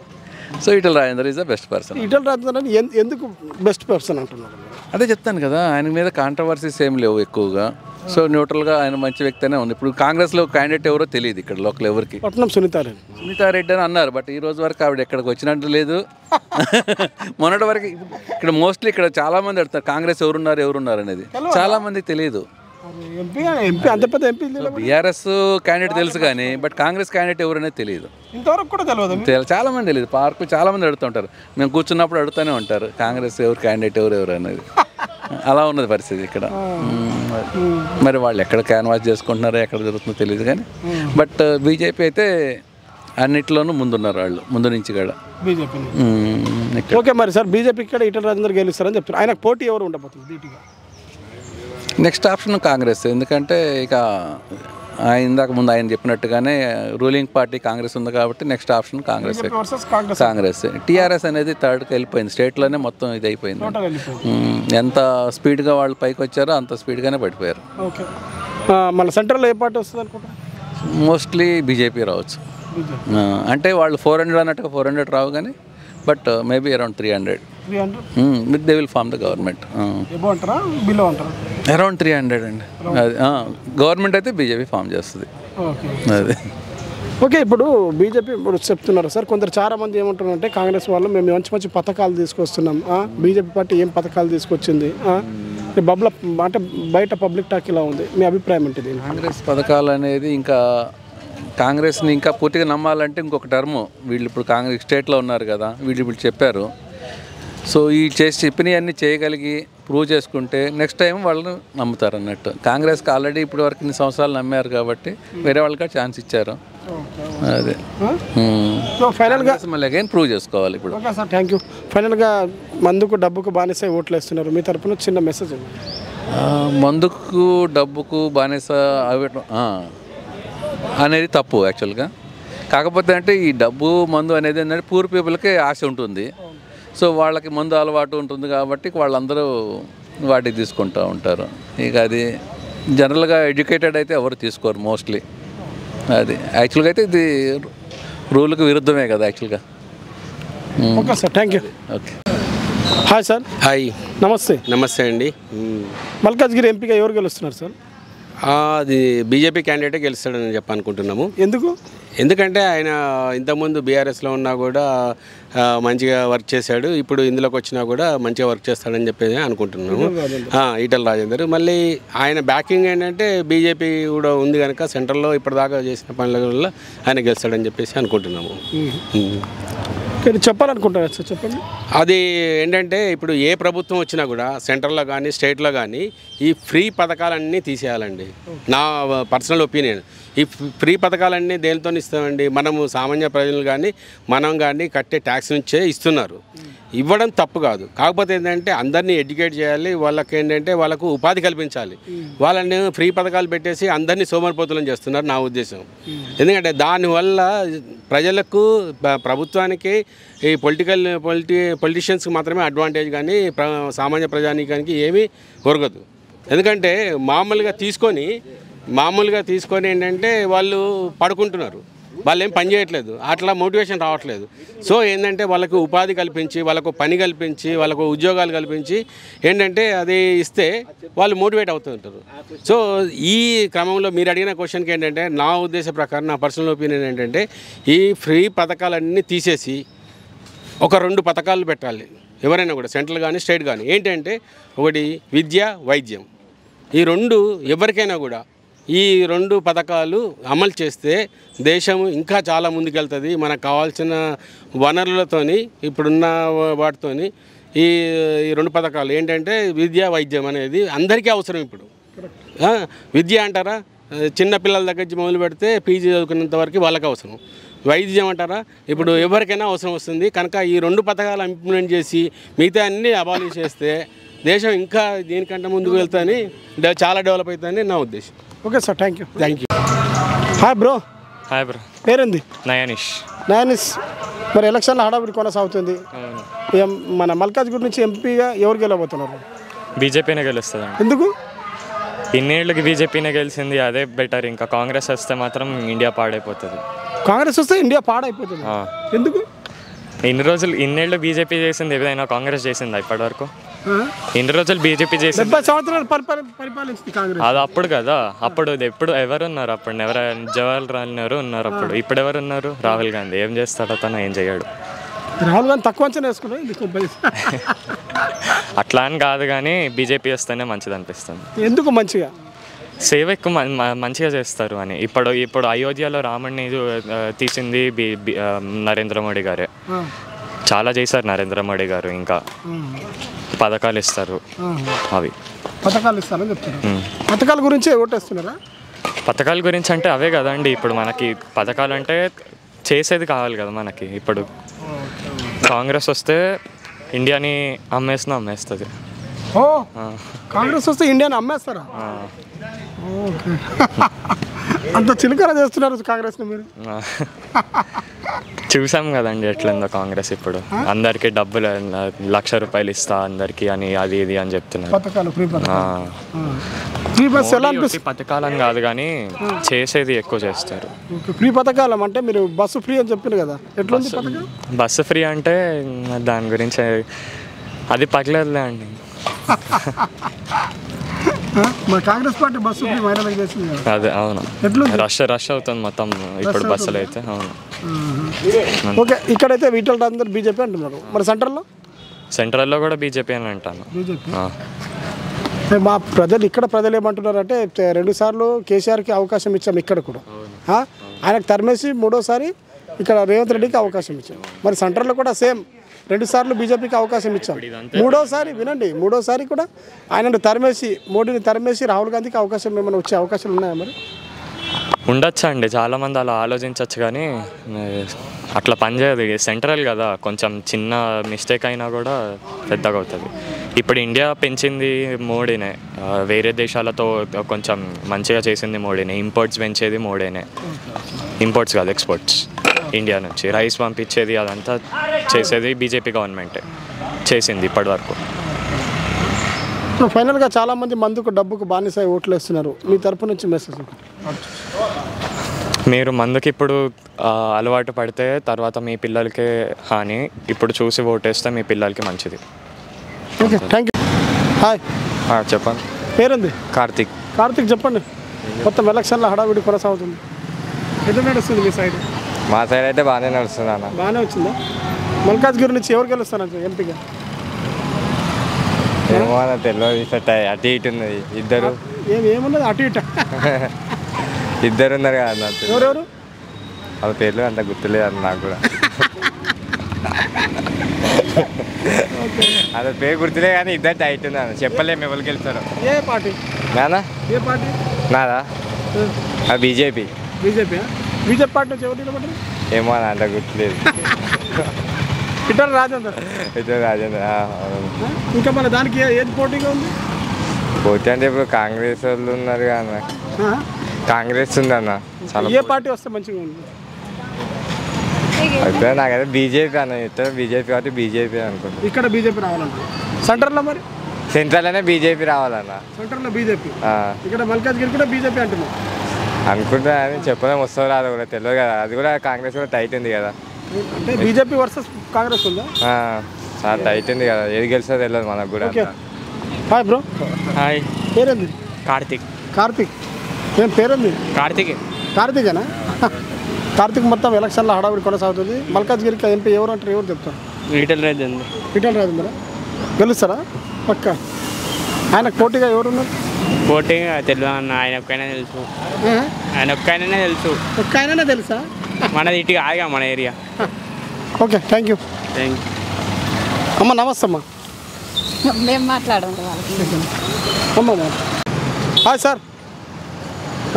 So Etela Rajender is the best person. Etela Rajender అని ఎందుకు బెస్ట్ పర్సన్ అంటున్నారు? అదే చెప్తాను కదా, ఆయన మీద కాంట్రవర్సీస్ ఏం లేవు ఎక్కువగా. సో న్యూట్రల్గా ఆయన మంచి వ్యక్తినే ఉంది. ఇప్పుడు కాంగ్రెస్లో క్యాండిడేట్ ఎవరో తెలియదు ఇక్కడ లోకల్ ఎవరికి. పట్నం సునీతారెడ్డి అని అన్నారు, బట్ ఈ రోజు వరకు ఆవిడ ఎక్కడికి వచ్చినట్టు లేదు. మొన్నటి వరకు ఇక్కడ మోస్ట్లీ ఇక్కడ చాలా మంది అడుగుతారు కాంగ్రెస్ ఎవరున్నారు అనేది, చాలా మందికి తెలియదు. బీఆర్ఎస్ క్యాండిడేట్ తెలుసు కానీ బట్ కాంగ్రెస్ క్యాండిడేట్ ఎవరనేది తెలియదు, ఇంతవరకు కూడా తెలియదు. చాలా మంది తెలియదు. పార్కు చాలా మంది అడుగుతుంటారు, మేము కూర్చున్నప్పుడు అడుగుతూనే ఉంటారు కాంగ్రెస్ ఎవరు క్యాండిడేట్ ఎవరు అనేది. అలా ఉన్నది పరిస్థితి ఇక్కడ. మరి వాళ్ళు ఎక్కడ క్యాన్వాస్ చేసుకుంటున్నారో ఎక్కడ జరుగుతుందో తెలియదు కానీ బట్ బీజేపీ అయితే అన్నిట్లోనూ ముందున్నారు వాళ్ళు, ముందు నుంచి కూడా బీజేపీ. ఓకే మరి సార్, బీజేపీ ఇక్కడ ఈటల రాజేందర్ గెలుస్తారని చెప్తారు. ఆయనకు పోటీ ఎవరు ఉండబోతుంది ధీటుగా? Next option Congress. ఎందుకంటే ఇక ఇందాక ముందు ఆయన చెప్పినట్టుగానే రూలింగ్ పార్టీ కాంగ్రెస్ ఉంది కాబట్టి నెక్స్ట్ ఆప్షన్ కాంగ్రెస్. టీఆర్ఎస్ అనేది థర్డ్కి వెళ్ళిపోయింది, స్టేట్లోనే మొత్తం ఇది అయిపోయింది. ఎంత స్పీడ్గా వాళ్ళు పైకి వచ్చారో అంత స్పీడ్గానే పడిపోయారు. ఓకే, మళ్ళీ సెంట్రల్లో ఏ పార్టీ వస్తుంది అనుకుంటా? మోస్ట్లీ బీజేపీ రావచ్చు. అంటే వాళ్ళు 400 అన్నట్టుగా 400 రావు కానీ but maybe around 300 they will form the government. Around 300 అండి. అది గవర్నమెంట్ అయితే బీజేపీ ఫామ్ చేస్తుంది. అదే ఓకే. ఇప్పుడు బీజేపీ ఇప్పుడు చెప్తున్నారు సార్, కొందరు చాలా మంది ఏమంటున్నారంటే కాంగ్రెస్ వాళ్ళు మేము మంచి పథకాలు తీసుకొస్తున్నాం, బీజేపీ పార్టీ ఏం పథకాలు తీసుకొచ్చింది బబ్ల అంటే బయట పబ్లిక్ టాక్ ఇలా ఉంది. మీ అభిప్రాయం ఏంటిది? కాంగ్రెస్ పథకాలు అనేది ఇంకా కాంగ్రెస్ని ఇంకా పూర్తిగా నమ్మాలంటే ఇంకొక టర్మ్ వీళ్ళు ఇప్పుడు కాంగ్రెస్ స్టేట్లో ఉన్నారు కదా, వీళ్ళు చెప్పారు. సో ఈ చెప్పినవన్నీ చేయగలిగి ప్రూవ్ చేసుకుంటే నెక్స్ట్ టైం వాళ్ళని నమ్ముతారు అన్నట్టు. కాంగ్రెస్కి ఆల్రెడీ ఇప్పటి వరకు ఇన్ని సంవత్సరాలు నమ్మారు కాబట్టి వేరే వాళ్ళకి ఛాన్స్ ఇచ్చారు. అదే ఫైనల్గా మళ్ళీ అగైన్ ప్రూవ్ చేసుకోవాలి ఇప్పుడు. Okay sir, thank you. ఫైనల్గా మందుకు డబ్బుకు బానిస ఓట్లు వేస్తున్నారు, మీ తరపున చిన్న మెసేజ్. మందుకు డబ్బుకు బానిస అనేది తప్పు యాక్చువల్గా. కాకపోతే అంటే ఈ డబ్బు మందు అనేది ఏంటంటే పూర్ పీపుల్కి ఆశ ఉంటుంది. సో వాళ్ళకి మందు అలవాటు ఉంటుంది కాబట్టి వాళ్ళందరూ వాటికి తీసుకుంటూ ఉంటారు. ఇక అది జనరల్గా ఎడ్యుకేటెడ్ అయితే ఎవరు తీసుకోరు మోస్ట్లీ. అది యాక్చువల్గా అయితే ఇది రూల్కి విరుద్ధమే కదా యాక్చువల్గా. Okay sir, thank you. Okay. Hi sir. Hi, నమస్తే. నమస్తే అండి. మల్కాజ్గిరి ఎంపీగా ఎవరు గెలుస్తున్నారు సార్? అది బీజేపీ క్యాండిడేటే గెలుస్తాడని చెప్పనుకుంటున్నాము. ఎందుకు? ఎందుకంటే ఆయన ఇంతకుముందు బీఆర్ఎస్లో ఉన్నా కూడా మంచిగా వర్క్ చేశాడు, ఇప్పుడు ఇందులోకి వచ్చినా కూడా మంచిగా వర్క్ చేస్తాడని చెప్పేసి అనుకుంటున్నాము. ఈటల రాజేందర్ మళ్ళీ ఆయన బ్యాకింగ్ ఏంటంటే బీజేపీ కూడా ఉంది కనుక సెంట్రల్లో ఇప్పటిదాకా చేసిన పనుల వల్ల ఆయన గెలుస్తాడని చెప్పేసి అనుకుంటున్నాము. చెప్పాలనుకుంటారా సార్? చెప్పండి. అది ఏంటంటే ఇప్పుడు ఏ ప్రభుత్వం వచ్చినా కూడా సెంట్రల్లో కానీ స్టేట్లో కానీ ఈ ఫ్రీ పథకాలన్నీ తీసేయాలండి. నా పర్సనల్ ఒపీనియన్. ఈ ఫ్రీ పథకాలన్నీ దేనితో ఇస్తామండి? మనము సామాన్య ప్రజలు కానీ మనం కానీ కట్టే ట్యాక్స్ నుంచే ఇస్తున్నారు. ఇవ్వడం తప్పు కాదు, కాకపోతే ఏంటంటే అందరినీ ఎడ్యుకేట్ చేయాలి, వాళ్ళకి ఏంటంటే వాళ్ళకు ఉపాధి కల్పించాలి. వాళ్ళని ఫ్రీ పథకాలు పెట్టేసి అందరినీ సోమరిపోతులను చేస్తున్నారు నా ఉద్దేశం. ఎందుకంటే దానివల్ల ప్రజలకు ప్రభుత్వానికి ఈ పొలిటీషియన్స్కి మాత్రమే అడ్వాంటేజ్ కానీ సామాన్య ప్రజానీకానికి ఏమీ ఒరగదు. ఎందుకంటే మామూలుగా తీసుకొని ఏంటంటే వాళ్ళు పడుకుంటున్నారు. వాళ్ళు ఏం పని చేయట్లేదు, అట్లా మోటివేషన్ రావట్లేదు. సో ఏంటంటే వాళ్ళకు ఉపాధి కల్పించి, వాళ్ళకు పని కల్పించి, వాళ్ళకు ఉద్యోగాలు కల్పించి ఏంటంటే అది ఇస్తే వాళ్ళు మోటివేట్ అవుతుంటారు. సో ఈ క్రమంలో మీరు అడిగిన క్వశ్చన్కి ఏంటంటే నా ఉద్దేశ ప్రకారం, నా పర్సనల్ ఒపీనియన్ ఏంటంటే ఈ ఫ్రీ పథకాలన్నీ తీసేసి ఒక 2 పథకాలు పెట్టాలి ఎవరైనా కూడా, సెంట్రల్ కానీ స్టేట్ కానీ. ఏంటంటే ఒకటి విద్య, వైద్యం. ఈ 2 ఎవరికైనా కూడా ఈ 2 పథకాలు అమలు చేస్తే దేశం ఇంకా చాలా ముందుకెళ్తుంది. మనకు కావాల్సిన వనరులతోని, ఇప్పుడున్న వాటితోని ఈ 2 పథకాలు ఏంటంటే విద్య, వైద్యం అనేది అందరికీ అవసరం. ఇప్పుడు విద్య అంటారా, చిన్న పిల్లల దగ్గర నుంచి మొదలు పెడితే పీజీ చదువుకున్నంత వరకు వాళ్ళకి అవసరం. వైద్యం అంటారా, ఇప్పుడు ఎవరికైనా అవసరం వస్తుంది. కనుక ఈ 2 పథకాలు ఇంప్లిమెంట్ చేసి మిగతా అన్నీ అబాలిష్ చేస్తే దేశం ఇంకా దీనికంటే ముందుకు వెళ్తాని, చాలా డెవలప్ అవుతుందని నా ఉద్దేశం. Okay sir, thank you. Hi bro. పేరేంది? నయానిష్. మరి ఎలక్షన్లో హడావిడి కొనసాగుతుంది. మన మల్కాజ్గిరి నుంచి ఎంపీగా ఎవరు గెలవబోతున్నారు? బీజేపీనే గెలుస్తుంది. ఎందుకు? ఇన్నేళ్ళకి బీజేపీనే గెలిచింది, అదే బెటర్. ఇంకా కాంగ్రెస్ వస్తే మాత్రం ఇండియా పాడైపోతుంది. కాంగ్రెస్ వస్తే ఇండియా పాడైపోతుంది. ఎందుకు? ఇన్నేళ్ళు బీజేపీ చేసింది ఏదైనా కాంగ్రెస్ చేసిందా ఇప్పటివరకు? ఇన్ని రోజులు బీజేపీ చేసి 70 సంవత్సరాలు పరిపాలించింది కాంగ్రెస్. అది అప్పుడు కదా, అప్పుడు ఎవరు ఉన్నారు? అప్పుడు జవహర్లాల్ నెహ్రూ ఉన్నారు అప్పుడు. ఇప్పుడు ఎవరు ఉన్నారు? రాహుల్ గాంధీ. ఏం చేస్తాడు అతను? ఏం చేయడు. రాహుల్ గాంధీ తక్కువ అంచనా వేసుకున్నాడు. అట్లా అని కాదు, కానీ బీజేపీ వస్తేనే మంచిది అనిపిస్తుంది. ఎందుకు మంచిగా? సేవ ఎక్కువ మంచిగా చేస్తారు అని. ఇప్పుడు అయోధ్యలో రాముడిని తీసింది నరేంద్ర మోడీ గారే. చాలా చేశారు నరేంద్ర మోడీ గారు. ఇంకా పథకాలు ఇస్తారు, అవి పథకాలు ఇస్తారని చెప్తారు. పథకాల గురించి ఓటేస్తున్నారా? పథకాల గురించి అంటే అవే కదండి. ఇప్పుడు మనకి పథకాలు అంటే చేసేది కావాలి కదా మనకి. ఇప్పుడు కాంగ్రెస్ వస్తే ఇండియాని అమ్మేస్తుంది. ఓ, కాంగ్రెస్ వస్తే ఇండియాని అమ్మేస్తారా? ఓకే. అంత చిలకర చేస్తున్నారు కాంగ్రెస్ని మీరు. చూసాం కదండి ఎట్లుందో కాంగ్రెస్. ఇప్పుడు అందరికి డబ్బులు ₹1,00,000 ఇస్తా అందరికి అని, అది ఇది అని చెప్తున్నారు. పథకాలని కాదు కానీ చేసేది ఎక్కువ చేస్తారు. ఫ్రీ పథకాలం అంటే మీరు బస్సు ఫ్రీ అని చెప్పారు కదా, ఎట్లుంది పథకం? బస్సు ఫ్రీ అంటే దాని గురించి అది పర్లేదులే అండి. Congress party bus free viral చేసింది. అదే, అవును. రష్ అవుతుంది మొత్తం ఇప్పుడు బస్సులు అయితే. అవును. ఓకే, ఇక్కడైతే వీటిలో అందరూ బీజేపీ అంటున్నారు. మరి సెంట్రల్లో కూడా బీజేపీ అని అంటాను. మా ప్రజలు ఏమంటున్నారు అంటే 2 సార్లు కేసీఆర్కి అవకాశం ఇచ్చాము ఇక్కడ కూడా, ఆయనకు తరిమేసి 3వ సారి ఇక్కడ రేవంత్ రెడ్డికి అవకాశం ఇచ్చాము. మరి సెంట్రల్లో కూడా సేమ్ 2 సార్లు బీజేపీకి అవకాశం ఇచ్చాం. 3వ సారి వినండి, 3వ సారి కూడా ఆయనను తరిమేసి, మోడీని తరిమేసి రాహుల్ గాంధీకి అవకాశం ఏమైనా వచ్చే అవకాశాలు ఉన్నాయా? మరి ఉండొచ్చు అండి, చాలామంది అలా ఆలోచించవచ్చు, కానీ అట్లా పనిచేయదు. సెంట్రల్ కదా, కొంచెం చిన్న మిస్టేక్ అయినా కూడా పెద్దగా అవుతుంది. ఇప్పుడు ఇండియా పెంచింది మోడీనే, వేరే దేశాలతో కొంచెం మంచిగా చేసింది మోడీనే. ఇంపోర్ట్స్ పెంచేది మోడీనే, ఇంపోర్ట్స్ కాదు ఎక్స్పోర్ట్స్. ఇండియా నుంచి రైస్ పంపించేది అదంతా చేసేది బీజేపీ గవర్నమెంటే చేసింది ఇప్పటివరకు. సో ఫైనల్గా చాలామంది మందుకు డబ్బుకు బానిసై ఓట్లు వేస్తున్నారు. మీ తరపు నుంచి మెసేజ్? మీరు మందుకి ఇప్పుడు అలవాటు పడితే తర్వాత మీ పిల్లలకే హాని. ఇప్పుడు చూసి ఓటేస్తే మీ పిల్లలకి మంచిది. Okay, thank you. హాయ్. చెప్పండి. పేరుంది? కార్తిక్. చెప్పండి. మొత్తం ఎలక్షన్లో హడావిడి కొనసాగుతుంది, ఎట్లా నడుస్తుంది మీ సైడ్? మా సైడ్ అయితే బాగానే నడుస్తుంది అన్న. బాగానే వచ్చిందా? మల్కాజ్గిరి నుంచి ఎవరు గెలుస్తారంటే ఎంపీగా? ఏమో అన్న తెలియదు, అటు ఇటు ఉన్నది. ఇద్దరు ఏమున్నది అటు ఇటు? ఇద్దరు ఉన్నారు కదా అన్న. ఎవరెవరు? వాళ్ళ పేర్లు అంత గుర్తులేదు అన్న నాకు కూడా. అదే పేరు గుర్తులే కానీ ఇద్దరు టైట్ ఉంది అన్న, చెప్పలేము ఎవరికి వెళ్తారు. ఏ పార్టీ? నానా? ఏ పార్టీ? నాదా? బీజేపీ. బీజేపీ పార్టీ నుంచి ఎవరు నిలబడ్డారు? ఏమో అన్న అంత గుర్తులేదు. ఇటర్ రాజేందర్. ఇంకా మన దానికి ఏది పోటీగా ఉంది? పోటీ అంటే ఇప్పుడు కాంగ్రెస్ వాళ్ళు ఉన్నారు కదా, కాంగ్రెస్ ఉంది అన్న. ఏ పార్టీ వస్తే మంచిగా ఉంది? అయితే నాకైతే బీజేపీ అన్న, ఇద్దరు బీజేపీ కాబట్టి బీజేపీ అనుకుంటా. ఇక్కడ బీజేపీ రావాలన్న. సెంట్రల్లో మరి? సెంట్రల్లోనే బీజేపీ రావాలన్న. సెంట్రల్లో బీజేపీ, ఇక్కడ మల్కాజ్గిరి కూడా బీజేపీ అంటున్నాం. అనుకుంటా అని చెప్పడం వస్తుందో రాదో కూడా తెలియదు కదా. అది కూడా కాంగ్రెస్ కూడా టైట్ ఉంది కదా. అంటే బీజేపీ వర్సెస్ కాంగ్రెస్ ఉందా? చాలా టైట్ ఉంది కదా. ఏది గెలిస్తే తెలియదు మనకు కూడా. Hi bro. హాయ్. పేరేంది? కార్తిక్. కార్తిక్ ఏం పేరేంది? కార్తికేనా? కార్తిక్ మొత్తం ఎలక్షన్లో హడావిడి కొనసాగుతుంది. మల్కాజ్గిరికి ఎంపీ ఎవరు అంటారు? ఎవరు చెప్తారు? ఈటెల రాజేంద్ర. ఈటెల రాజేంద్ర గెలుస్తారా? పక్క ఆయనకు పోటీగా ఎవరున్నారు? పోటీగా తెలియదు అన్న. ఆయన ఒక్కైనా తెలుసు. ఒక్క ఆయననే తెలుసా? మనది ఇటు కాదుగా మన ఏరియా. Okay, thank you. అమ్మ నమస్తే అమ్మా. మేము మాట్లాడము. అమ్మ హాయ్ సార్.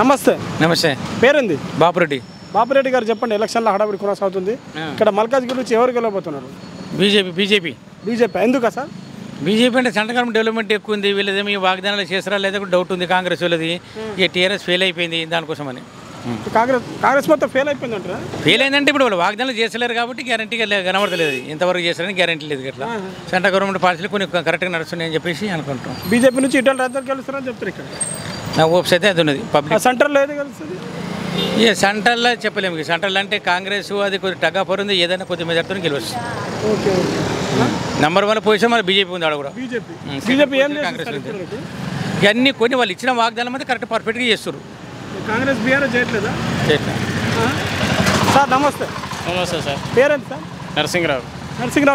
నమస్తే. పేరేంది? బాపురెడ్డి. బాపురెడ్డి గారు చెప్పండి, ఎలక్షన్లో హడావిడి కొనసాగుతుంది. ఇక్కడ మల్కాజ్గిరి నుంచి ఎవరు గెలవబోతున్నారు? బీజేపీ. ఎందుకా సార్? బీజేపీ అంటే సెంట్రల్ గవర్నమెంట్ డెవలప్మెంట్ ఎక్కువ ఉంది. వీళ్ళదేమో వాగ్దానాలు చేస్తారా లేదా కూడా డౌట్ ఉంది. కాంగ్రెస్ వాళ్ళది ఇక టీఆర్ఎస్ ఫెయిల్ అయిపోయింది దానికోసమని. కాంగ్రెస్ మొత్తం ఫెయిల్ అయిపోయింది అంటారా? ఫెయిల్ అయిందంటే ఇప్పుడు వాళ్ళు వాగ్దానాలు చేస్తలేరు కాబట్టి గ్యారంటీగా కనబడతలేదు. ఇంతవరకు చేస్తారని గ్యారంటీ లేదు. ఇట్లా సెంట్రల్ గవర్నమెంట్ పాలసీలు కొన్ని కరెక్ట్గా నడుస్తున్నాయి అని చెప్పేసి అనుకుంటాం. బీజేపీ నుంచి ఈటెల రాజేందర్ గెలుస్తారని చెప్తారు. ఇక్కడ నా హోప్స్ అయితే అది ఉన్నది. పబ్లిక్ సెంటర్లో ఏది గెలుస్తుంది? సెంట్రల్లో చెప్పలేము. సెంట్రల్ అంటే కాంగ్రెస్ అది కొద్దిగా టగా పరుంది. ఏదైనా కొద్ది మెజార్టీతో గెలవచ్చు. నెంబర్ 1 పొజిషన్ మన బీజేపీ ఉంది. ఆడ కూడా కాంగ్రెస్ ఇవన్నీ కొన్ని వాళ్ళు ఇచ్చిన వాగ్దానం అయితే కరెక్ట్ పర్ఫెక్ట్గా చేస్తారు. కాంగ్రెస్ బీఆర్ఎస్ చేయట్లేదా? సార్ నమస్తే. సార్. Parent sir? నరసింహరావు.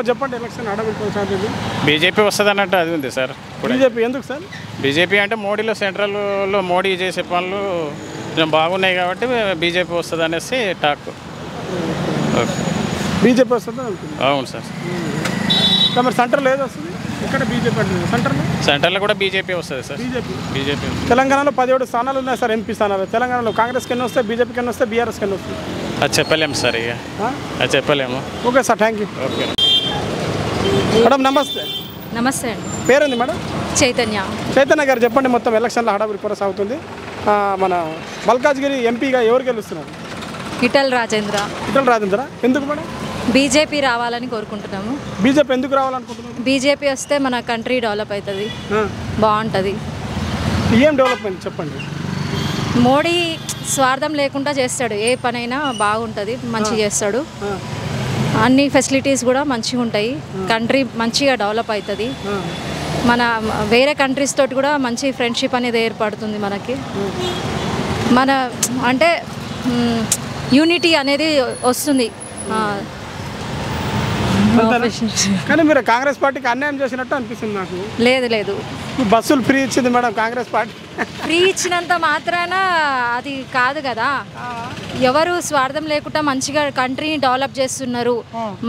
చెప్పండి, ఎలక్షన్ హడావిడి కొనసాగుతుంది. బీజేపీ వస్తుంది అన్నట్టు అది ఉంది సార్. బీజేపీ ఎందుకు సార్? బీజేపీ అంటే మోడీలో సెంట్రల్లో మోడీ చేసే పనులు బాగున్నాయి కాబట్టి బీజేపీ వస్తుంది అనేసి టాక్. బీజేపీ వస్తుంది అనుకుంది. అవును సార్. మరి సెంటర్లో ఏది వస్తుంది? ఇక్కడ బీజేపీ అంటుంది. సెంటర్లో కూడా బీజేపీ వస్తుంది సార్. బీజేపీ. తెలంగాణలో 17 స్థానాలు ఉన్నాయి సార్, ఎంపీ స్థానాలు. తెలంగాణలో కాంగ్రెస్కి ఎన్ని వస్తాయి, బీజేపీకి ఎన్ని వస్తాయి, బీఆర్ఎస్కి ఎన్ని వస్తాయి? అది చెప్పలేము సార్. ఇక అది చెప్పలేము. Okay sir, thank you. Okay madam నమస్తే. నమస్తే అండి. పేరేంది మేడం? చైతన్య గారు చెప్పండి, మొత్తం ఎలక్షన్లో హడావిడి కొనసాగుతుంది. మన మల్కాజ్గిరి ఎంపీగా ఎవరు గెలుస్తున్నారు? ఈటెల రాజేంద్ర. ఎందుకు మేడం? బీజేపీ రావాలని కోరుకుంటున్నాము. బీజేపీ ఎందుకు రావాలనుకుంటున్నాము? బీజేపీ వస్తే మన కంట్రీ డెవలప్ అవుతుంది, బాగుంటుంది. ఏం డెవలప్మెంట్ చెప్పండి. మోడీ స్వార్థం లేకుండా చేస్తాడు. ఏ పనైనా బాగుంటుంది, మంచిగా చేస్తాడు. అన్ని ఫెసిలిటీస్ కూడా మంచిగా ఉంటాయి. కంట్రీ మంచిగా డెవలప్ అవుతుంది. మన వేరే కంట్రీస్ తోటి కూడా మంచి ఫ్రెండ్షిప్ అనేది ఏర్పడుతుంది మనకి. మన అంటే యూనిటీ అనేది వస్తుంది. కానీ మీరు కాంగ్రెస్ పార్టీకి అన్యాయం చేసినట్టు అనిపిస్తుంది నాకు. లేదు బస్సులు ఫ్రీ ఇచ్చింది మేడం కాంగ్రెస్ పార్టీ. ఫ్రీ ఇచ్చినంత మాత్రాన అది కాదు కదా. ఎవరు స్వార్థం లేకుండా మంచిగా కంట్రీని డెవలప్ చేస్తున్నారు.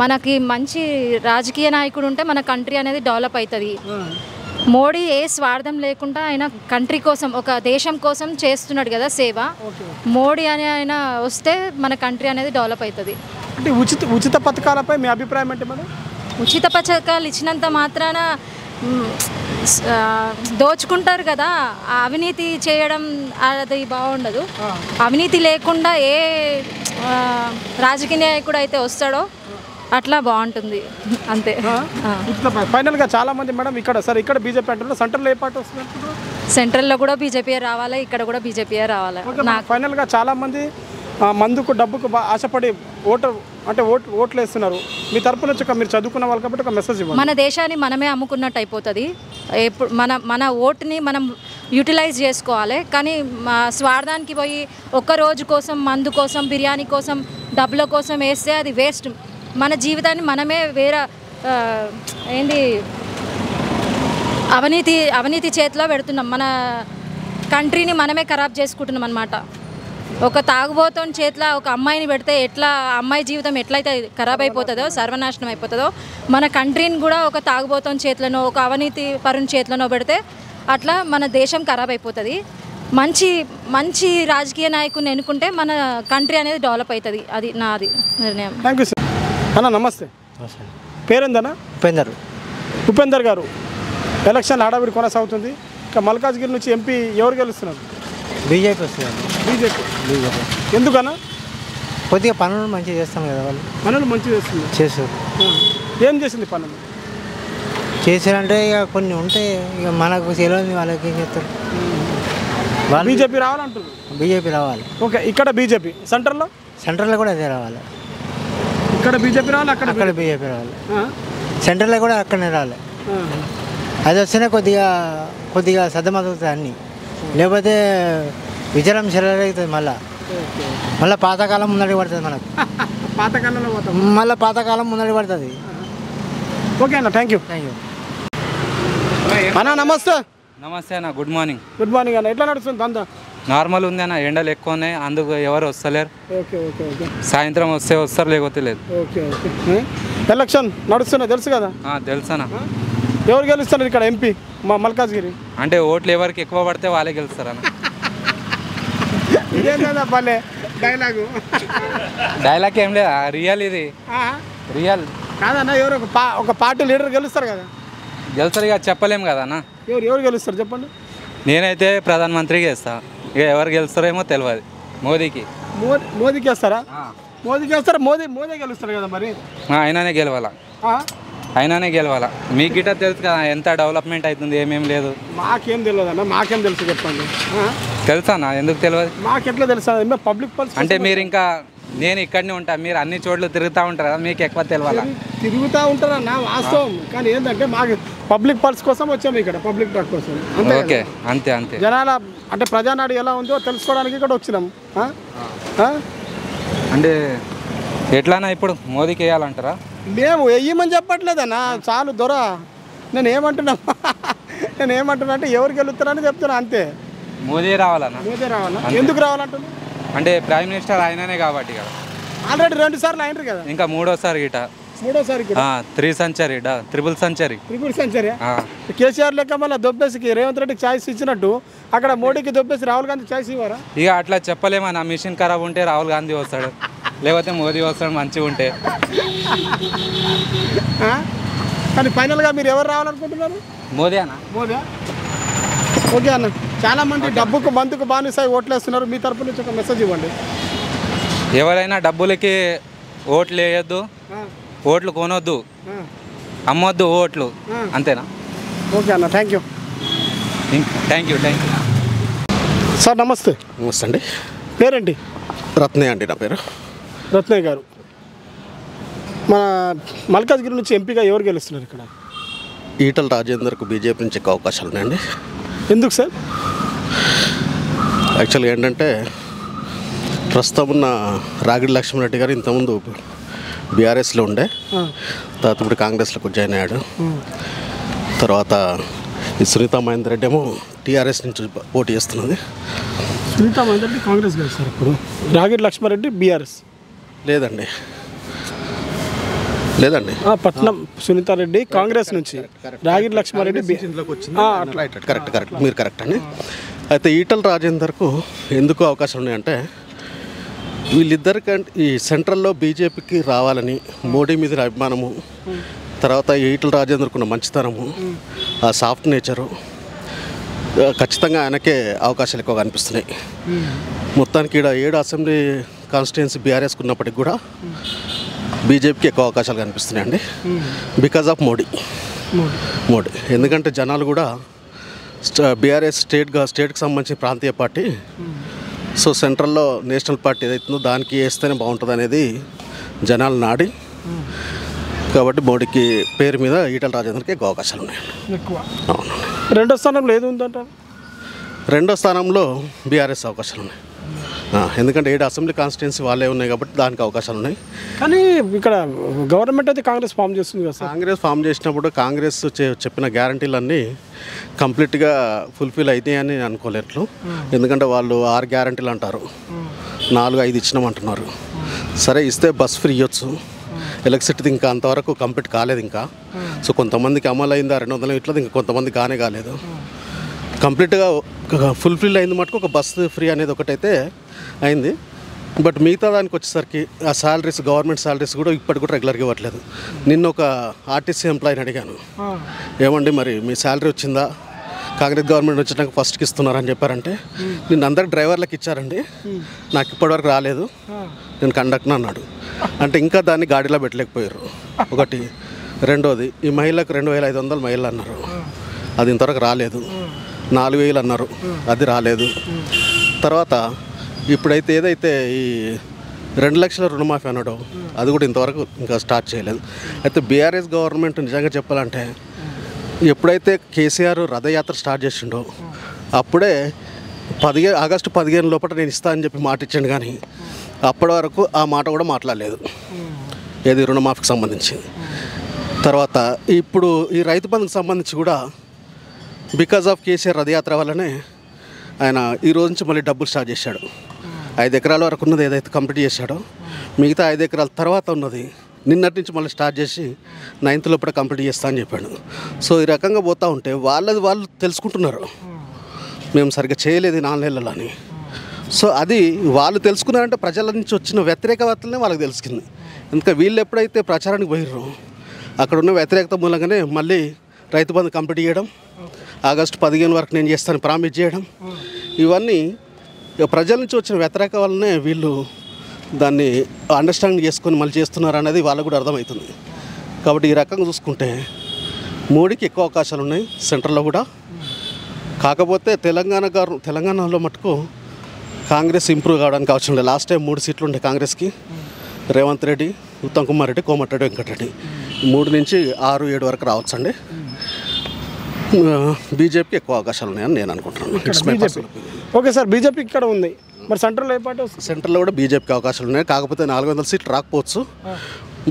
మనకి మంచి రాజకీయ నాయకుడు ఉంటే మన కంట్రీ అనేది డెవలప్ అవుతుంది. మోడీ ఏ స్వార్థం లేకుండా ఆయన కంట్రీ కోసం, ఒక దేశం కోసం చేస్తున్నాడు కదా సేవ. మోడీ అని ఆయన వస్తే మన కంట్రీ అనేది డెవలప్ అవుతుంది. అంటే ఉచిత పథకాలపై మీ అభిప్రాయం ఏంటి మేడం? ఉచిత పథకాలు ఇచ్చినంత మాత్రాన దోచుకుంటారు కదా. అవినీతి చేయడం అది బాగుండదు. అవినీతి లేకుండా ఏ రాజకీయ నాయకుడు అయితే వస్తాడో అట్లా బాగుంటుంది అంతే. ఫైనల్గా చాలా మంది మేడం ఇక్కడ బీజేపీ అంటున్నారు, సెంట్రల్లో ఏ పార్టీ వస్తుంది? సెంట్రల్లో కూడా బీజేపీ రావాలి, ఇక్కడ కూడా బీజేపీ రావాలి. ఫైనల్గా చాలా మంది మందుకు డబ్బుకు ఆశపడి ఓట్లు వేస్తున్నారు. మీ తరపు నుంచి మీరు చదువుకున్న వాళ్ళు కాబట్టి ఒక మెసేజ్ ఇవ్వండి. మన దేశాన్ని మనమే అమ్ముకున్నట్టు అయిపోతుంది. ఎప్పుడు మన ఓటుని మనం యూటిలైజ్ చేసుకోవాలి. కానీ స్వార్థానికి పోయి ఒక్క రోజు కోసం, మందు కోసం, బిర్యానీ కోసం, డబ్బుల కోసం వేస్తే అది వేస్ట్. మన జీవితాన్ని మనమే వేరే అవినీతి చేతిలో పెడుతున్నాం. మన కంట్రీని మనమే ఖరాబ్ చేసుకుంటున్నాం అన్నమాట. ఒక తాగుబోతోని చేతిలో ఒక అమ్మాయిని పెడితే ఎట్లా అమ్మాయి జీవితం ఎట్లయితే ఖరాబ్ అయిపోతుందో, సర్వనాశనం అయిపోతుందో, మన కంట్రీని కూడా ఒక తాగుబోతోని చేతిలోనో, ఒక అవినీతి పరుని చేతిలోనో పెడితే అట్లా మన దేశం ఖరాబ్ అయిపోతుంది. మంచి రాజకీయ నాయకుని ఎన్నుకుంటే మన కంట్రీ అనేది డెవలప్ అవుతుంది. అది నాది నిర్ణయం. Thank you sir. అన్న నమస్తే. పేరేందన్నా? ఉపేందర్ గారు, ఎలక్షన్ హడావిడి కొనసాగుతుంది. ఇక మల్కాజ్గిరి నుంచి ఎంపీ ఎవరు గెలుస్తున్నారు? బీజేపీ వస్తుంది. బీజేపీ ఎందుకన్నా? కొద్దిగా పనులు మంచిగా చేస్తాం కదా వాళ్ళు. పనులు మంచిగా చేస్తారు. ఏం చేసింది పనులు? చేశారంటే ఇక కొన్ని ఉంటే ఇక మనకు తెలియదు, వాళ్ళకి ఏం చేస్తారు. బీజేపీ రావాలంటారు. బీజేపీ రావాలి. ఓకే, ఇక్కడ బీజేపీ సెంట్రల్లో కూడా అదే రావాలి. ఇక్కడ బీజేపీ రావాలి, అక్కడ బీజేపీ రావాలి. సెంట్రల్లో కూడా అక్కడనే రావాలి. అది వస్తేనే కొద్దిగా సర్దమవుతుంది అన్నీ. లేకపోతే విచారం చెరవుతుంది. మళ్ళీ పాతకాలం ముందడి పడుతుంది మనకు. మళ్ళీ పాతకాలం ముందడి పడుతుంది. ఓకే అన్న, థ్యాంక్ యూ. అన్న నమస్తే. నమస్తే అన్న, గుడ్ మార్నింగ్. గుడ్ మార్నింగ్ అన్న. ఎట్లా నడుస్తుంది దందా? నార్మల్ ఉంది అన్న, ఎండలు ఎక్కువ ఉన్నాయి, అందుకు ఎవరు వస్తలేరు. Okay okay okay. సాయంత్రం వస్తే వస్తారు, లేకపోతే లేదు. Okay okay. ఎలక్షన్ నడుస్తున్నాయి తెలుసు కదా? తెలుసు అన్న. ఎవరు గెలుస్తారు ఇక్కడ ఎంపీ మల్కాజ్గిరి? అంటే ఓట్లు ఎవరికి ఎక్కువ పడితే వాళ్ళే గెలుస్తారు అన్న. ఇదేందా భలే డైలాగ్ ఏం లేదు, రియల్ ఇది, రియల్ కాదన్న. ఎవరు ఒక పార్టీ లీడర్ గెలుస్తారు కదా? గెలుస్తారు, ఇక చెప్పలేము కదా అన్న. ఎవరు గెలుస్తారు చెప్పండి? నేనైతే ప్రధానమంత్రికి వేస్తా, ఇక ఎవరు గెలుస్తారేమో తెలియదు. మోదీకి వేస్తారా? మోదీకి వేస్తారా? మోదీ గెలుస్తారు కదా మరి. ఆయననే గెలవాలా, ఆయననే గెలవాలా. మీకు గిట్ట తెలుసు కదా ఎంత డెవలప్మెంట్ అవుతుంది, ఏమేం లేదు. మాకేం తెలియదు అన్న, మాకేం తెలుసు చెప్పండి. తెలుసా అన్న? ఎందుకు తెలియదు? మాకెట్లా తెలుసా? పబ్లిక్ పల్స్ అంటే మీరు ఇంకా, నేను ఇక్కడనే ఉంటా, మీరు అన్ని చోట్ల తిరుగుతూ ఉంటారు కదా, మీకు ఎక్కువ తెలియాలా? తిరుగుతూ ఉంటారన్న వాస్తవం, కానీ ఏంటంటే మాకు పబ్లిక్ పల్స్ కోసం వచ్చాము ఇక్కడ, పబ్లిక్ టాక్ కోసం. ఓకే, అంతే అంతే. జనాల అంటే ప్రజానాడు ఎలా ఉందో తెలుసుకోవడానికి ఇక్కడ వచ్చినాం. అంటే ఎట్లానా ఇప్పుడు మోదీకి వేయాలంటారా? మేము వెయ్యమని చెప్పట్లేదన్నా, చాలు దొర. నేను ఏమంటున్నా అంటే ఎవరు గెలుస్తారని చెప్తున్నా అంతే. మోదీ రావాలన్నా. మోదీ రావాలా? ఎందుకు రావాలంటున్నా అంటే ప్రైమ్ మినిస్టర్ ఆయననే కాబట్టి కదా. ఆల్రెడీ 2 సార్లు అయినారు కదా, ఇంకా మూడోసారి గిట. 3 సెంచరీ, ట్రిపుల్ సెంచరీ. కేసీఆర్ లెక్క మళ్ళీ దొబ్బేసి రేవంత్ రెడ్డికి ఛాయిస్ ఇచ్చినట్టు అక్కడ మోడీకి దొబ్బేసి రాహుల్ గాంధీ ఛాయిస్ ఇవ్వరా? ఇక అట్లా చెప్పలేమన్నా. మిషన్ ఖరాబ్ ఉంటే రాహుల్ గాంధీ వస్తాడు, లేకపోతే మోదీ వస్తాడు మంచిగా ఉంటే. కానీ ఫైనల్గా మీరు ఎవరు రావాలనుకుంటున్నారు? మోదీ అన్న. మోదీ. ఓకే అన్న. చాలా మంది డబ్బుకు మందుకు బానిసాయి ఓట్లేస్తున్నారు, మీ తరపు నుంచి ఒక మెసేజ్ ఇవ్వండి. ఎవరైనా డబ్బులకి ఓట్లు వేయొద్దు, ఓట్లు కొనొద్దు, అమ్మొద్దు ఓట్లు, అంతేనా? ఓకే అన్న, thank you. Thank you. Sir నమస్తే. నమస్తే అండి. పేరేంటి? రత్నయ్య అండి నా పేరు. రత్నయ్య గారు, మన మల్కాజ్గిరి నుంచి ఎంపీగా ఎవరు గెలుస్తున్నారు ఇక్కడ? ఈటల రాజేందర్కు బీజేపీ నుంచి ఎక్కువ అవకాశాలు ఉన్నాయండి. ఎందుకు సార్? యాక్చువల్గా ఏంటంటే ప్రస్తుతం ఉన్న రాగిడి లక్ష్మణరెడ్డి గారు ఇంతకుముందు బీఆర్ఎస్లో ఉండే, తర్వాత ఇప్పుడు కాంగ్రెస్లోకి జాయిన్ అయ్యాడు. తర్వాత ఈ సునీతా మహేందర్ రెడ్డి ఏమో టీఆర్ఎస్ నుంచి పోటీ చేస్తున్నది. సునీతా మహేందర్ రెడ్డి కాంగ్రెస్ గెలుస్తారు ఇప్పుడు, రాగిడి లక్ష్మణరెడ్డి బీఆర్ఎస్. లేదండి. పట్నం సునీతారెడ్డి కాంగ్రెస్ నుంచి, రాగిడి లక్ష్మారెడ్డి కరెక్ట్, మీరు కరెక్ట్ అండి. అయితే ఈటల రాజేందర్కు ఎందుకు అవకాశం ఉన్నాయంటే, వీళ్ళిద్దరికంటే ఈ సెంట్రల్లో బీజేపీకి రావాలని మోడీ మీద అభిమానము, తర్వాత ఈటల రాజేందర్కు ఉన్న మంచితనము, ఆ సాఫ్ట్ నేచరు, ఖచ్చితంగా ఆయనకే అవకాశాలు ఎక్కువగా అనిపిస్తున్నాయి. మొత్తానికి ఇక్కడ 7 అసెంబ్లీ కాన్స్టిట్యుయెన్సీ బీఆర్ఎస్కి ఉన్నప్పటికి కూడా బీజేపీకి ఎక్కువ అవకాశాలు కనిపిస్తున్నాయండి, బికాజ్ ఆఫ్ మోడీ. ఎందుకంటే జనాలు కూడా బీఆర్ఎస్ స్టేట్కి సంబంధించిన ప్రాంతీయ పార్టీ, సో సెంట్రల్లో నేషనల్ పార్టీ ఏదైతుందో దానికి వేస్తేనే బాగుంటుంది అనేది జనాలు నాడి, కాబట్టి మోడీకి పేరు మీద ఈటల రాజేందర్కి ఎక్కువ అవకాశాలు ఉన్నాయండి. అవును. రెండో స్థానంలో ఏది ఉందంట? రెండో స్థానంలో బీఆర్ఎస్ అవకాశాలు ఉన్నాయి, ఎందుకంటే 7 అసెంబ్లీ కాన్స్టిట్యుయెన్సీ వాళ్ళే ఉన్నాయి కాబట్టి దానికి అవకాశాలు ఉన్నాయి. కానీ ఇక్కడ గవర్నమెంట్ అయితే కాంగ్రెస్ ఫామ్ చేస్తుంది కదా సార్. కాంగ్రెస్ ఫామ్ చేసినప్పుడు కాంగ్రెస్ చెప్పిన గ్యారంటీలన్నీ కంప్లీట్గా ఫుల్ఫిల్ అవుతాయని అనుకోలేరు. ఎందుకంటే వాళ్ళు 6 గ్యారంటీలు అంటారు, 4-5 ఇచ్చినామంటున్నారు. సరే ఇస్తే బస్ ఫ్రీ ఇవ్వచ్చు, ఎలక్ట్రిసిటీ ఇంకా అంతవరకు కంప్లీట్ కాలేదు ఇంకా. సో కొంతమందికి అమలు అయిందా 200 యూనిట్లది, ఇంకా కొంతమంది కాలేదు. కంప్లీట్గా ఫుల్ఫిల్ అయింది మటుకు ఒక బస్సు ఫ్రీ అనేది ఒకటైతే అయింది. బట్ మిగతా దానికి వచ్చేసరికి ఆ శాలరీస్, గవర్నమెంట్ శాలరీస్ కూడా ఇప్పటికి కూడా రెగ్యులర్గా ఇవ్వట్లేదు. నిన్న ఒక ఆర్టీసీ ఎంప్లాయీని అడిగాను, ఏమండి మరి మీ శాలరీ వచ్చిందా, కాంగ్రెస్ గవర్నమెంట్ వచ్చినాక ఫస్ట్కి ఇస్తున్నారని చెప్పారంటే, నిన్న అందరికి డ్రైవర్లకు ఇచ్చారండి, నాకు ఇప్పటివరకు రాలేదు, నేను కండక్టర్ అన్నాడు. అంటే ఇంకా దాన్ని గాడిలో పెట్టలేకపోయారు ఒకటి. రెండోది ఈ మహిళలకు 2500 మహిళలు అన్నారు, అది ఇంతవరకు రాలేదు. 4,000 అన్నారు, అది రాలేదు. తర్వాత ఇప్పుడైతే ఏదైతే ఈ 2 లక్షల రుణమాఫీ అన్నాడో అది కూడా ఇంతవరకు ఇంకా స్టార్ట్ చేయలేదు. అయితే బీఆర్ఎస్ గవర్నమెంట్ నిజంగా చెప్పాలంటే ఎప్పుడైతే కేసీఆర్ రథయాత్ర స్టార్ట్ చేసిండో అప్పుడే ఆగస్టు 15 లోపల నేను ఇస్తా అని చెప్పి మాట ఇచ్చాను, కానీ అప్పటి వరకు ఆ మాట కూడా మాట్లాడలేదు ఏది రుణమాఫీకి సంబంధించి. తర్వాత ఇప్పుడు ఈ రైతు బంధుకు సంబంధించి కూడా బికాజ్ ఆఫ్ కేసీఆర్ రథయాత్ర వల్లనే ఆయన ఈ రోజు నుంచి మళ్ళీ డబ్బులు స్టార్ట్ చేశాడు. 5 ఎకరాల వరకు ఉన్నది ఏదైతే కంప్లీట్ చేశాడో మిగతా 5 ఎకరాల తర్వాత ఉన్నది నిన్నటి నుంచి మళ్ళీ స్టార్ట్ చేసి 9th లోపల కంప్లీట్ చేస్తా అని చెప్పాడు. సో ఈ రకంగా పోతూ ఉంటే వాళ్ళు తెలుసుకుంటున్నారు మేము సరిగ్గా చేయలేదు 4 నెలలు అని. సో అది వాళ్ళు తెలుసుకున్నారంటే ప్రజల నుంచి వచ్చిన వ్యతిరేకతలనే వాళ్ళకి తెలిసింది. ఇంకా వీళ్ళు ఎప్పుడైతే ప్రచారానికి పోయిర్రో అక్కడ ఉన్న వ్యతిరేకత మూలంగానే మళ్ళీ రైతు బంధు కంప్లీట్ చేయడం, ఆగస్టు 15 వరకు నేను చేస్తాను ప్రామిస్ చేయడం, ఇవన్నీ ప్రజల నుంచి వచ్చిన వ్యతిరేక వల్లనే వీళ్ళు దాన్ని అండర్స్టాండింగ్ చేసుకొని మళ్ళీ చేస్తున్నారు అనేది వాళ్ళకు కూడా అర్థమవుతుంది. కాబట్టి ఈ రకంగా చూసుకుంటే మోడీకి ఎక్కువ అవకాశాలు ఉన్నాయి సెంట్రల్లో కూడా. కాకపోతే తెలంగాణలో మటుకు కాంగ్రెస్ ఇంప్రూవ్ కావడానికి అవసరం లేదు. లాస్ట్ టైం 3 సీట్లు ఉండే కాంగ్రెస్కి, రేవంత్ రెడ్డి, ఉత్తమ్ కుమార్ రెడ్డి, కోమటిరెడ్డి వెంకటరెడ్డి 3 నుంచి 6-7 వరకు రావచ్చండి. బీజేపీకి ఎక్కువ అవకాశాలు ఉన్నాయని నేను అనుకుంటున్నాను. ఓకే సార్, బీజేపీ ఇక్కడ ఉంది, మరి సెంట్రల్ ఏ పార్టీ వస్తుంది? సెంట్రల్లో కూడా బీజేపీకి అవకాశాలు ఉన్నాయి. కాకపోతే 400 సీట్లు రాకపోవచ్చు,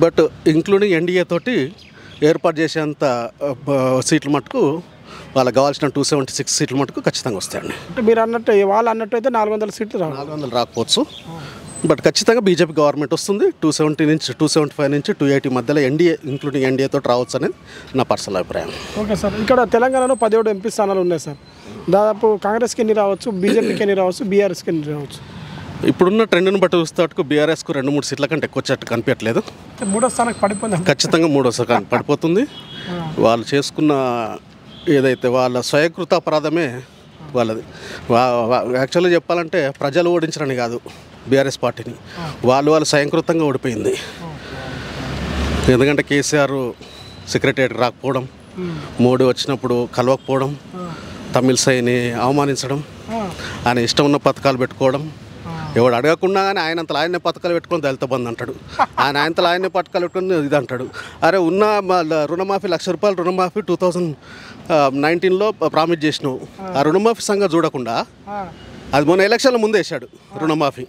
బట్ ఇంక్లూడింగ్ ఎన్డీఏ తోటి ఏర్పాటు చేసేంత సీట్లు మటుకు వాళ్ళకి కావాల్సిన 276 సీట్లు మటుకు ఖచ్చితంగా వస్తాయండి. అంటే మీరు అన్నట్టు వాళ్ళు అన్నట్టు అయితే 400 సీట్లు 400 రాకపోవచ్చు, బట్ ఖచ్చితంగా బీజేపీ గవర్నమెంట్ వస్తుంది. 270 నుంచి 275 నుంచి 280 మధ్యలో ఎన్డీఏ ఇంక్లూడింగ్ ఎన్డీఏ తోటి రావచ్చు అనేది నా పర్సనల్ అభిప్రాయం. ఓకే సార్, ఇక్కడ తెలంగాణలో 17 ఎంపీ స్థానాలు ఉన్నాయి సార్. దాదాపు కాంగ్రెస్కి ఎన్ని రావచ్చు, బీజేపీకి ఎన్ని రావచ్చు, బీఆర్ఎస్కి ఎన్ని రావచ్చు? ఇప్పుడున్న ట్రెండ్ని బట్టి చూస్తాటుకు బీఆర్ఎస్కు 2-3 సీట్ల కంటే ఎక్కువ వచ్చేట్టు కనిపించట్లేదు. 3వ స్థానానికి పడిపోయింది. ఖచ్చితంగా 3వ స్థానానికి పడిపోతుంది. వాళ్ళు చేసుకున్న ఏదైతే వాళ్ళ స్వయంకృత అపరాధమే వాళ్ళది. యాక్చువల్గా చెప్పాలంటే ప్రజలు ఓడించరని కాదు బీఆర్ఎస్ పార్టీని, వాళ్ళు స్వయంకృతంగా ఓడిపోయింది. ఎందుకంటే కేసీఆర్ సెక్రటరియట్కి రాకపోవడం, మోడీ వచ్చినప్పుడు కలవకపోవడం, తమిళసైని అవమానించడం, ఆయన ఇష్టం ఉన్న పథకాలు పెట్టుకోవడం, ఎవడు అడగకుండా కానీ ఆయనే పథకాలు పెట్టుకొని దళిత బంధు అంటాడు, ఆయననే పథకాలు పెట్టుకొని ఇది అంటాడు. అరే ఉన్న రుణమాఫీ 1,00,000 రూపాయలు రుణమాఫీ 2019లో ప్రామిస్ చేసినావు, ఆ రుణమాఫీ సంగతి చూడకుండా అది మొన్న ఎలక్షన్ల ముందు వేసాడు రుణమాఫీ.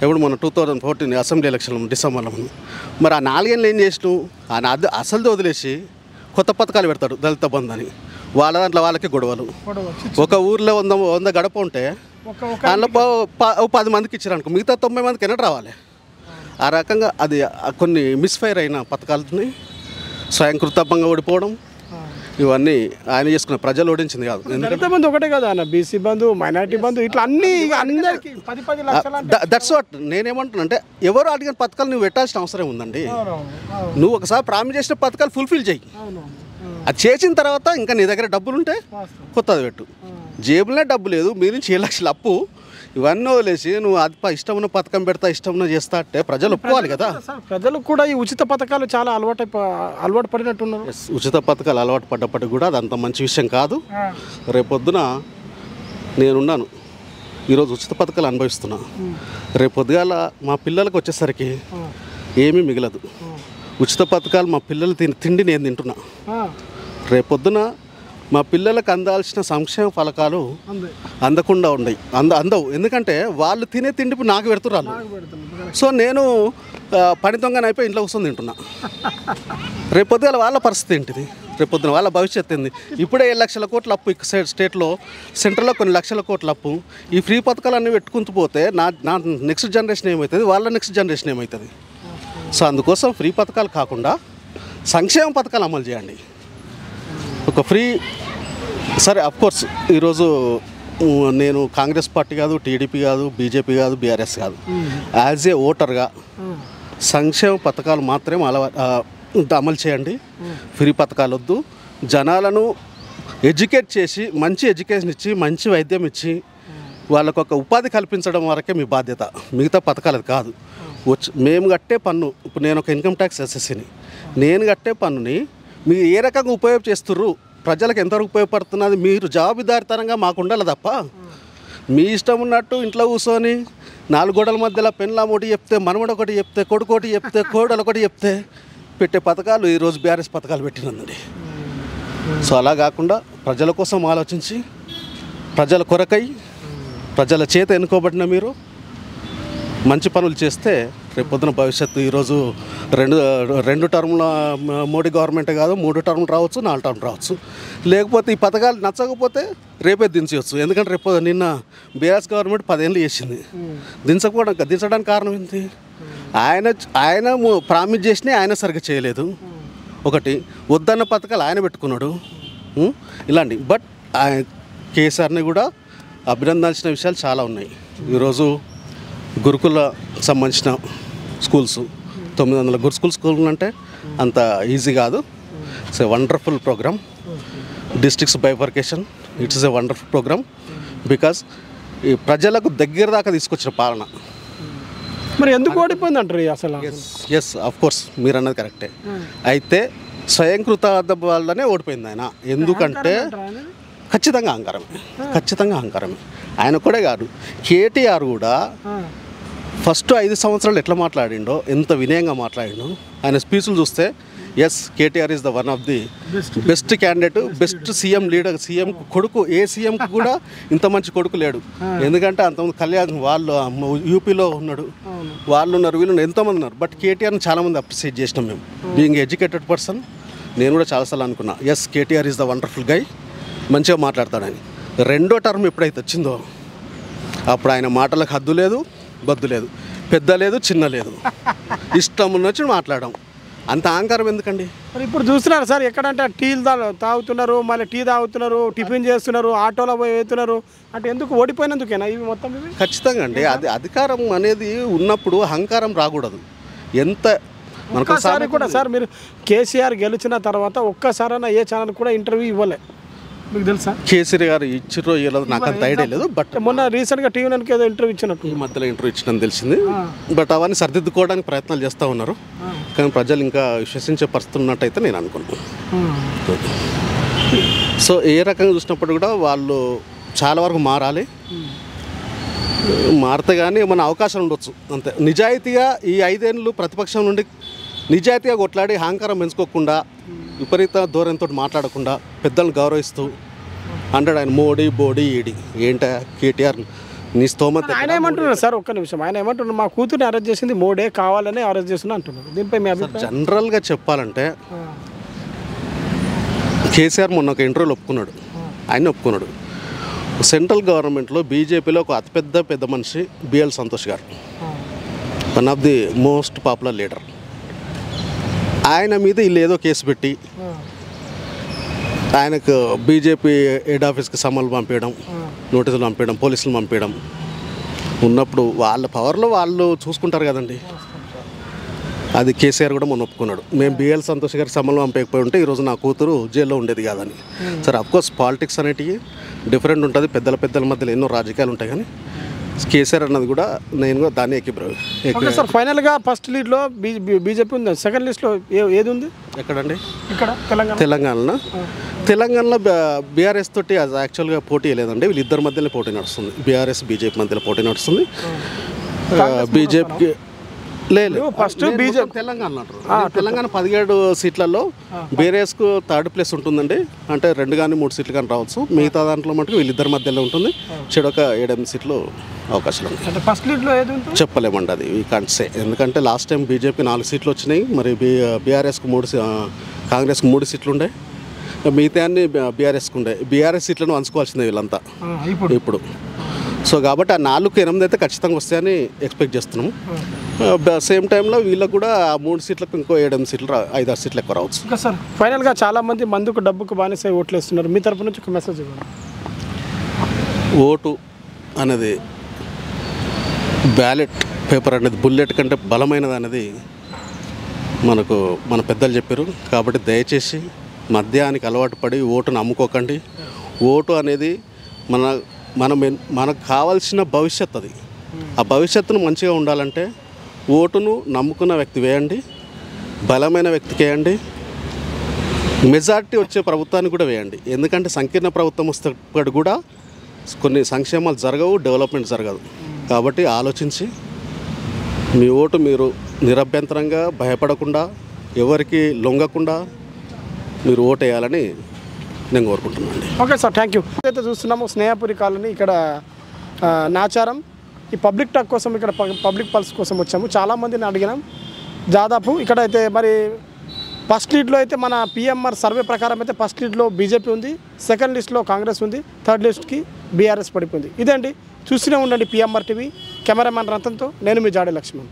ఎప్పుడు మొన్న 2014 అసెంబ్లీ ఎలక్షన్లు డిసెంబర్లో ముందు. మరి ఆ 4 ఏళ్ళు ఏం చేసినావు? అసలు వదిలేసి కొత్త పథకాలు పెడతాడు దళిత బంధు అని. వాళ్ళ దాంట్లో వాళ్ళకి గొడవలు. ఒక ఊర్లో 100 గడప ఉంటే అందులో 10 మందికి ఇచ్చారు అనుకో, మిగతా 90 మందికి ఎన్నట్టు రావాలి? ఆ రకంగా అది కొన్ని మిస్ఫైర్ అయిన పథకాలని స్వయంకృతంగా ఓడిపోవడం, ఇవన్నీ ఆయన చేసుకున్న ప్రజలు ఓడించింది కాదు. దళిత బంధు ఒకటే కదా అన్న, బీసీ బంధు, మైనారిటీ బంధు, ఇట్లా అన్ని అందరికీ 10 లక్షలు. దట్స్ వాట్ నేనేమంటున్నా అంటే ఎవరు అడిగిన పథకాలు నువ్వు పెట్టాల్సిన అవసరం ఉందండి. నువ్వు ఒకసారి ప్రామిస్ చేసిన పథకాలు ఫుల్ఫిల్ చేయి. అది చేసిన తర్వాత ఇంకా నీ దగ్గర డబ్బులు ఉంటే కొత్తది పెట్టు. జేబులో డబ్బు లేదు, మీ నుంచి 7 లక్షల అప్పు, ఇవన్నీ వదిలేసి నువ్వు అది ఇష్టం ఉన్న పథకం పెడతా, ఇష్టం ఉన్న చేస్తా అంటే ప్రజలు ఒప్పుకోవాలి కదా. ప్రజలు కూడా ఈ ఉచిత పథకాలు చాలా అలవాటు పడినట్టున్నారు. ఉచిత పథకాలు అలవాటు పడ్డప్పటికి కూడా అది అంత మంచి విషయం కాదు. రేపొద్దున నేనున్నాను, ఈరోజు ఉచిత పథకాలు అనుభవిస్తున్నా, రేపొద్దుగాల మా పిల్లలకు వచ్చేసరికి ఏమీ మిగలదు. ఉచిత పథకాలు మా పిల్లలు తిండి నేను తింటున్నా, రేపొద్దున మా పిల్లలకు అందాల్సిన సంక్షేమ ఫలకాలు అందకుండా ఉన్నాయి, అందవు. ఎందుకంటే వాళ్ళు తినే తిండి నాకు పెడుతున్నారు. సో నేను పని దొంగని అయిపోయి ఇంట్లో కూర్చొని తింటున్నా. రేపొద్దున వాళ్ళ పరిస్థితి ఏంటిది? రేపొద్దున వాళ్ళ భవిష్యత్తు ఏంది? ఇప్పుడే 7 లక్షల కోట్ల అప్పు స్టేట్లో, సెంట్రల్లో కొన్ని లక్షల కోట్ల అప్పు. ఈ ఫ్రీ పథకాలన్నీ పెట్టుకుంటూ పోతే నా నెక్స్ట్ జనరేషన్ ఏమవుతుంది, వాళ్ళ నెక్స్ట్ జనరేషన్ ఏమవుతుంది? సో అందుకోసం ఫ్రీ పథకాలు కాకుండా సంక్షేమ పథకాలు అమలు చేయండి. ఒక ఫ్రీ సరే, అఫ్కోర్స్ ఈరోజు నేను కాంగ్రెస్ పార్టీ కాదు, టీడీపీ కాదు, బీజేపీ కాదు, బీఆర్ఎస్ కాదు, యాజ్ ఏ ఓటర్గా సంక్షేమ పథకాలు మాత్రమే అమలు చేయండి. ఫ్రీ పథకాలు వద్దు. జనాలను ఎడ్యుకేట్ చేసి మంచి ఎడ్యుకేషన్ ఇచ్చి మంచి వైద్యం ఇచ్చి వాళ్ళకు ఒక ఉపాధి కల్పించడం వరకే మీ బాధ్యత, మిగతా పథకాలు కాదు. మేము కట్టే పన్ను, ఇప్పుడు నేను ఒక ఇన్కమ్ ట్యాక్స్ ఎస్ఎస్సీని, నేను కట్టే పన్నుని మీరు ఏ రకంగా ఉపయోగం చేస్తుర్రు ప్రజలకు ఎంతవరకు ఉపయోగపడుతున్నది మీరు జవాబుదారితనంగా మాకు ఉండాలి తప్ప మీ ఇష్టం ఉన్నట్టు ఇంట్లో కూర్చొని 4 గోడల మధ్యలో పెన్లాం ఒకటి చెప్తే మనవడు ఒకటి చెప్తే కొడుకు ఒకటి చెప్తే కోడలు ఒకటి చెప్తే పెట్టే పథకాలు ఈరోజు బీఆర్ఎస్ పథకాలు పెట్టినండి. సో అలా కాకుండా ప్రజల కోసం ఆలోచించి ప్రజల కొరకై ప్రజల చేత ఎన్నుకోబడిన మీరు మంచి పనులు చేస్తే రేపొద్దున భవిష్యత్తు ఈరోజు రెండు టర్ముల మోడీ గవర్నమెంట్ కాదు 3 టర్ములు రావచ్చు 4 టర్ములు రావచ్చు. లేకపోతే ఈ పథకాలు నచ్చకపోతే రేపే దించవచ్చు. ఎందుకంటే రేపు నిన్న బీఆర్ఎస్ గవర్నమెంట్ 10 ఏళ్ళు చేసింది. దించడానికి కారణం ఏంటి? ఆయన ప్రామిస్ చేసినా ఆయన సరిగ్గా చేయలేదు. ఒకటి వద్దన్న పథకాలు ఆయన పెట్టుకున్నాడు ఇలాంటి. బట్ కేసీఆర్ని కూడా అభినందించిన విషయాలు చాలా ఉన్నాయి. ఈరోజు గురుకుల సంబంధించిన స్కూల్స్ 900 గురుకుల స్కూల్ అంటే అంత ఈజీ కాదు. It's a wonderful program. Districts bifurcation it's a wonderful program because ఈ ప్రజలకు దగ్గర దాకా తీసుకొచ్చిన పాలన. మరి ఎందుకు ఓడిపోయింది అంటారు అసలు? ఎస్ ఆఫ్ కోర్స్ మీరు అన్నది కరెక్టే. అయితే స్వయంకృత వల్లనే ఓడిపోయింది ఆయన. ఎందుకంటే ఖచ్చితంగా అహంకారమే. ఆయన కూడా కాదు, కేటీఆర్ కూడా ఫస్ట్ 5 సంవత్సరాలు ఎట్లా మాట్లాడిండో, ఎంత వినయంగా మాట్లాడిండో. ఆయన స్పీచ్లు చూస్తే yes KTR is the one of the best candidate, best CM leader. CM కొడుకు ఏ సీఎంకి కూడా ఇంత మంచి కొడుకు లేడు. ఎందుకంటే అంతమంది కళ్యాణ్ వాళ్ళు యూపీలో ఉన్నాడు, వాళ్ళు ఉన్నారు, వీళ్ళు ఎంతోమంది ఉన్నారు. బట్ కేటీఆర్ని చాలామంది అప్రిషియేట్ చేసినాం మేము. బీయింగ్ ఎడ్యుకేటెడ్ పర్సన్ నేను కూడా చాలాసార్లు అనుకున్నా yes KTR is the wonderful guy, మంచిగా మాట్లాడతాడని. 2వ టర్మ్ ఎప్పుడైతే వచ్చిందో అప్పుడు ఆయన మాటలకు హద్దు లేదు, బద్దు లేదు, పెద్ద లేదు, చిన్న లేదు, ఇష్టం ఉన్నొచ్చి మాట్లాడడం. అంత అహంకారం ఎందుకండి? మరి ఇప్పుడు చూస్తున్నారు సార్, ఎక్కడంటే టీలు తాగుతున్నారు, మళ్ళీ టీ తాగుతున్నారు, టిఫిన్ చేస్తున్నారు, ఆటోలో పోయి వెళ్తున్నారు. అంటే ఎందుకు ఓడిపోయినందుకేనా ఇవి మొత్తం? ఇవి ఖచ్చితంగా అండి. అది అధికారం అనేది ఉన్నప్పుడు అహంకారం రాకూడదు. ఎంత ఒక్కసారి కూడా సార్ మీరు కేసీఆర్ గెలిచిన తర్వాత ఒక్కసారైనా ఏ ఛానల్ కూడా ఇంటర్వ్యూ ఇవ్వలే, మీకు తెలుసా? కేసీఆర్ గారు ఇచ్చిరో ఇవ్వలేదు నాకు అంత ఐడియా లేదు. బట్ మొన్న రీసెంట్గా టీవీ నైన్కి ఏదో ఇంటర్వ్యూ ఇచ్చినట్టు, ఈ మధ్యలో ఇంటర్వ్యూ ఇచ్చినని తెలిసింది. బట్ అవన్నీ సరిదిద్దుకోవడానికి ప్రయత్నాలు చేస్తూ ఉన్నారు. కానీ ప్రజలు ఇంకా విశ్వసించే పరిస్థితి ఉన్నట్టయితే నేను అనుకున్నాను. సో ఏ రకంగా చూసినప్పుడు కూడా వాళ్ళు చాలా వరకు మారాలి. మారితే కానీ మన అవకాశం ఉండొచ్చు అంతే. నిజాయితీగా ఈ 5 ఏళ్ళు ప్రతిపక్షం నుండి నిజాయితీగా కొట్లాడి అహంకారం పెంచుకోకుండా, విపరీత ధోరణితో మాట్లాడకుండా, పెద్దలను గౌరవిస్తూ అంటాడు ఆయన మోడీ బోడీ ఈడీ. ఏంటా కేటీఆర్ నీ స్తోమత? ఆయన ఏమంటున్నారు సార్, ఒక్క నిమిషం, ఆయన ఏమంటున్నారు? మా కూతుర్ని అరెస్ట్ చేసింది మోడీ, కావాలని అరెస్ట్ చేస్తున్నా అంటున్నారు. దీనిపై మీ అభిప్రాయం? జనరల్గా చెప్పాలంటే కేసీఆర్ మొన్న ఒక ఇంటర్వ్యూలో ఒప్పుకున్నాడు, ఆయన ఒప్పుకున్నాడు. సెంట్రల్ గవర్నమెంట్లో బీజేపీలో ఒక పెద్ద మనిషి బిఎల్ సంతోష్ గారు, one of the most popular leader. ఆయన మీద వీళ్ళు ఏదో కేసు పెట్టి ఆయనకు బీజేపీ హెడ్ ఆఫీస్కి సమ్మలు పంపించడం, నోటీసులు పంపించడం, పోలీసులు పంపించడం ఉన్నప్పుడు వాళ్ళ పవర్లో వాళ్ళు చూసుకుంటారు కదండి. అది కేసీఆర్ కూడా మొన్న ఒప్పుకున్నాడు. మేము బిఎల్ సంతోష్ గారికి సమ్మలు పంపకపోయి ఉంటే ఈరోజు నా కూతురు జైల్లో ఉండేది కాదని. సరే అఫ్కోర్స్ పాలిటిక్స్ అనేటివి డిఫరెంట్ ఉంటుంది, పెద్దల మధ్యలో ఎన్నో రాజకీయాలు ఉంటాయి. కానీ కేసీఆర్ అన్నది కూడా నేను కూడా దాన్ని ఓకే సార్. ఫైనల్గా ఫస్ట్ లీడ్లో బీజేపీ ఉంది, సెకండ్ లిస్ట్లో ఏది ఉంది? ఎక్కడండి? ఇక్కడ తెలంగాణలో బీఆర్ఎస్ తోటి అది యాక్చువల్గా పోటీ లేదండి. వీళ్ళిద్దరి మధ్యలో పోటీ నడుస్తుంది. బీఆర్ఎస్ బీజేపీ మధ్యలో పోటీ నడుస్తుంది. బీజేపీకి లేదు ఫస్ట్ బీజేపీ తెలంగాణ 17 సీట్లలో బీఆర్ఎస్కు 3rd ప్లేస్ ఉంటుందండి. అంటే 2 కానీ 3 సీట్లు కానీ రావచ్చు. మిగతా దాంట్లో మటుకు వీళ్ళిద్దరి మధ్యలో ఉంటుంది. చెడొక 7-8 సీట్లు అవకాశాలు ఉన్నాయి. ఫస్ట్ లీడ్లో ఏది చెప్పలేమండి, అది వీ కాంట్ సే. ఎందుకంటే లాస్ట్ టైం బీజేపీ 4 సీట్లు వచ్చినాయి, మరి బీఆర్ఎస్కు 3, కాంగ్రెస్కు 3 సీట్లు ఉండే, మిగతా అన్ని బీఆర్ఎస్కు ఉండే. బీఆర్ఎస్ సీట్లను పంచుకోవాల్సిందే వీళ్ళంతా ఇప్పుడు. సో కాబట్టి ఆ 4-8 అయితే ఖచ్చితంగా వస్తాయని ఎక్స్పెక్ట్ చేస్తున్నాము. సేమ్ టైంలో వీళ్ళకు కూడా 3 సీట్లకు ఇంకో 7-8 సీట్లు 5-6 సీట్లు ఎక్కువ రావచ్చు. ఇంకా సార్ ఫైనల్గా చాలామంది మందుకు డబ్బుకు బానిసై ఓట్లు వేస్తున్నారు. మీ తరపు నుంచి ఒక మెసేజ్ ఇవ్వండి. ఓటు అనేది బ్యాలెట్ పేపర్ అనేది బుల్లెట్ కంటే బలమైనది అనేది మన పెద్దలు చెప్పారు. కాబట్టి దయచేసి మద్యానికి అలవాటు పడి ఓటును అమ్ముకోకండి. ఓటు అనేది మనకు కావాల్సిన భవిష్యత్తు. అది ఆ భవిష్యత్తును మంచిగా ఉండాలంటే ఓటును నమ్ముకున్న వ్యక్తి వేయండి, బలమైన వ్యక్తికి వేయండి. మెజారిటీ వచ్చే ప్రభుత్వాన్ని కూడా వేయండి. ఎందుకంటే సంకీర్ణ ప్రభుత్వం వస్తే కూడా కొన్ని సంక్షేమాలు జరగవు, డెవలప్మెంట్ జరగదు. కాబట్టి ఆలోచించి మీ ఓటు మీరు నిరభ్యంతరంగా భయపడకుండా ఎవరికి లొంగకుండా మీరు ఓటు వేయాలని నేను కోరుకుంటున్నాను. Okay sir, thank you. అయితే చూస్తున్నాము స్నేహపురి కాలనీ ఇక్కడ నాచారం. ఈ పబ్లిక్ టాక్ కోసం ఇక్కడ పబ్లిక్ పల్స్ కోసం వచ్చాము. చాలామందిని అడిగినాం. దాదాపు ఇక్కడ అయితే మరి ఫస్ట్ లీడ్లో అయితే మన పిఎంఆర్ సర్వే ప్రకారం అయితే ఫస్ట్ లీడ్లో బీజేపీ ఉంది, సెకండ్ లిస్ట్లో కాంగ్రెస్ ఉంది, థర్డ్ లిస్ట్కి బీఆర్ఎస్ పడిపోయింది. ఇదండి, చూస్తూనే ఉండండి పిఎంఆర్ టీవీ. కెమెరామ్యాన్ రతన్తో నేను మీ జాడే లక్ష్మణ్.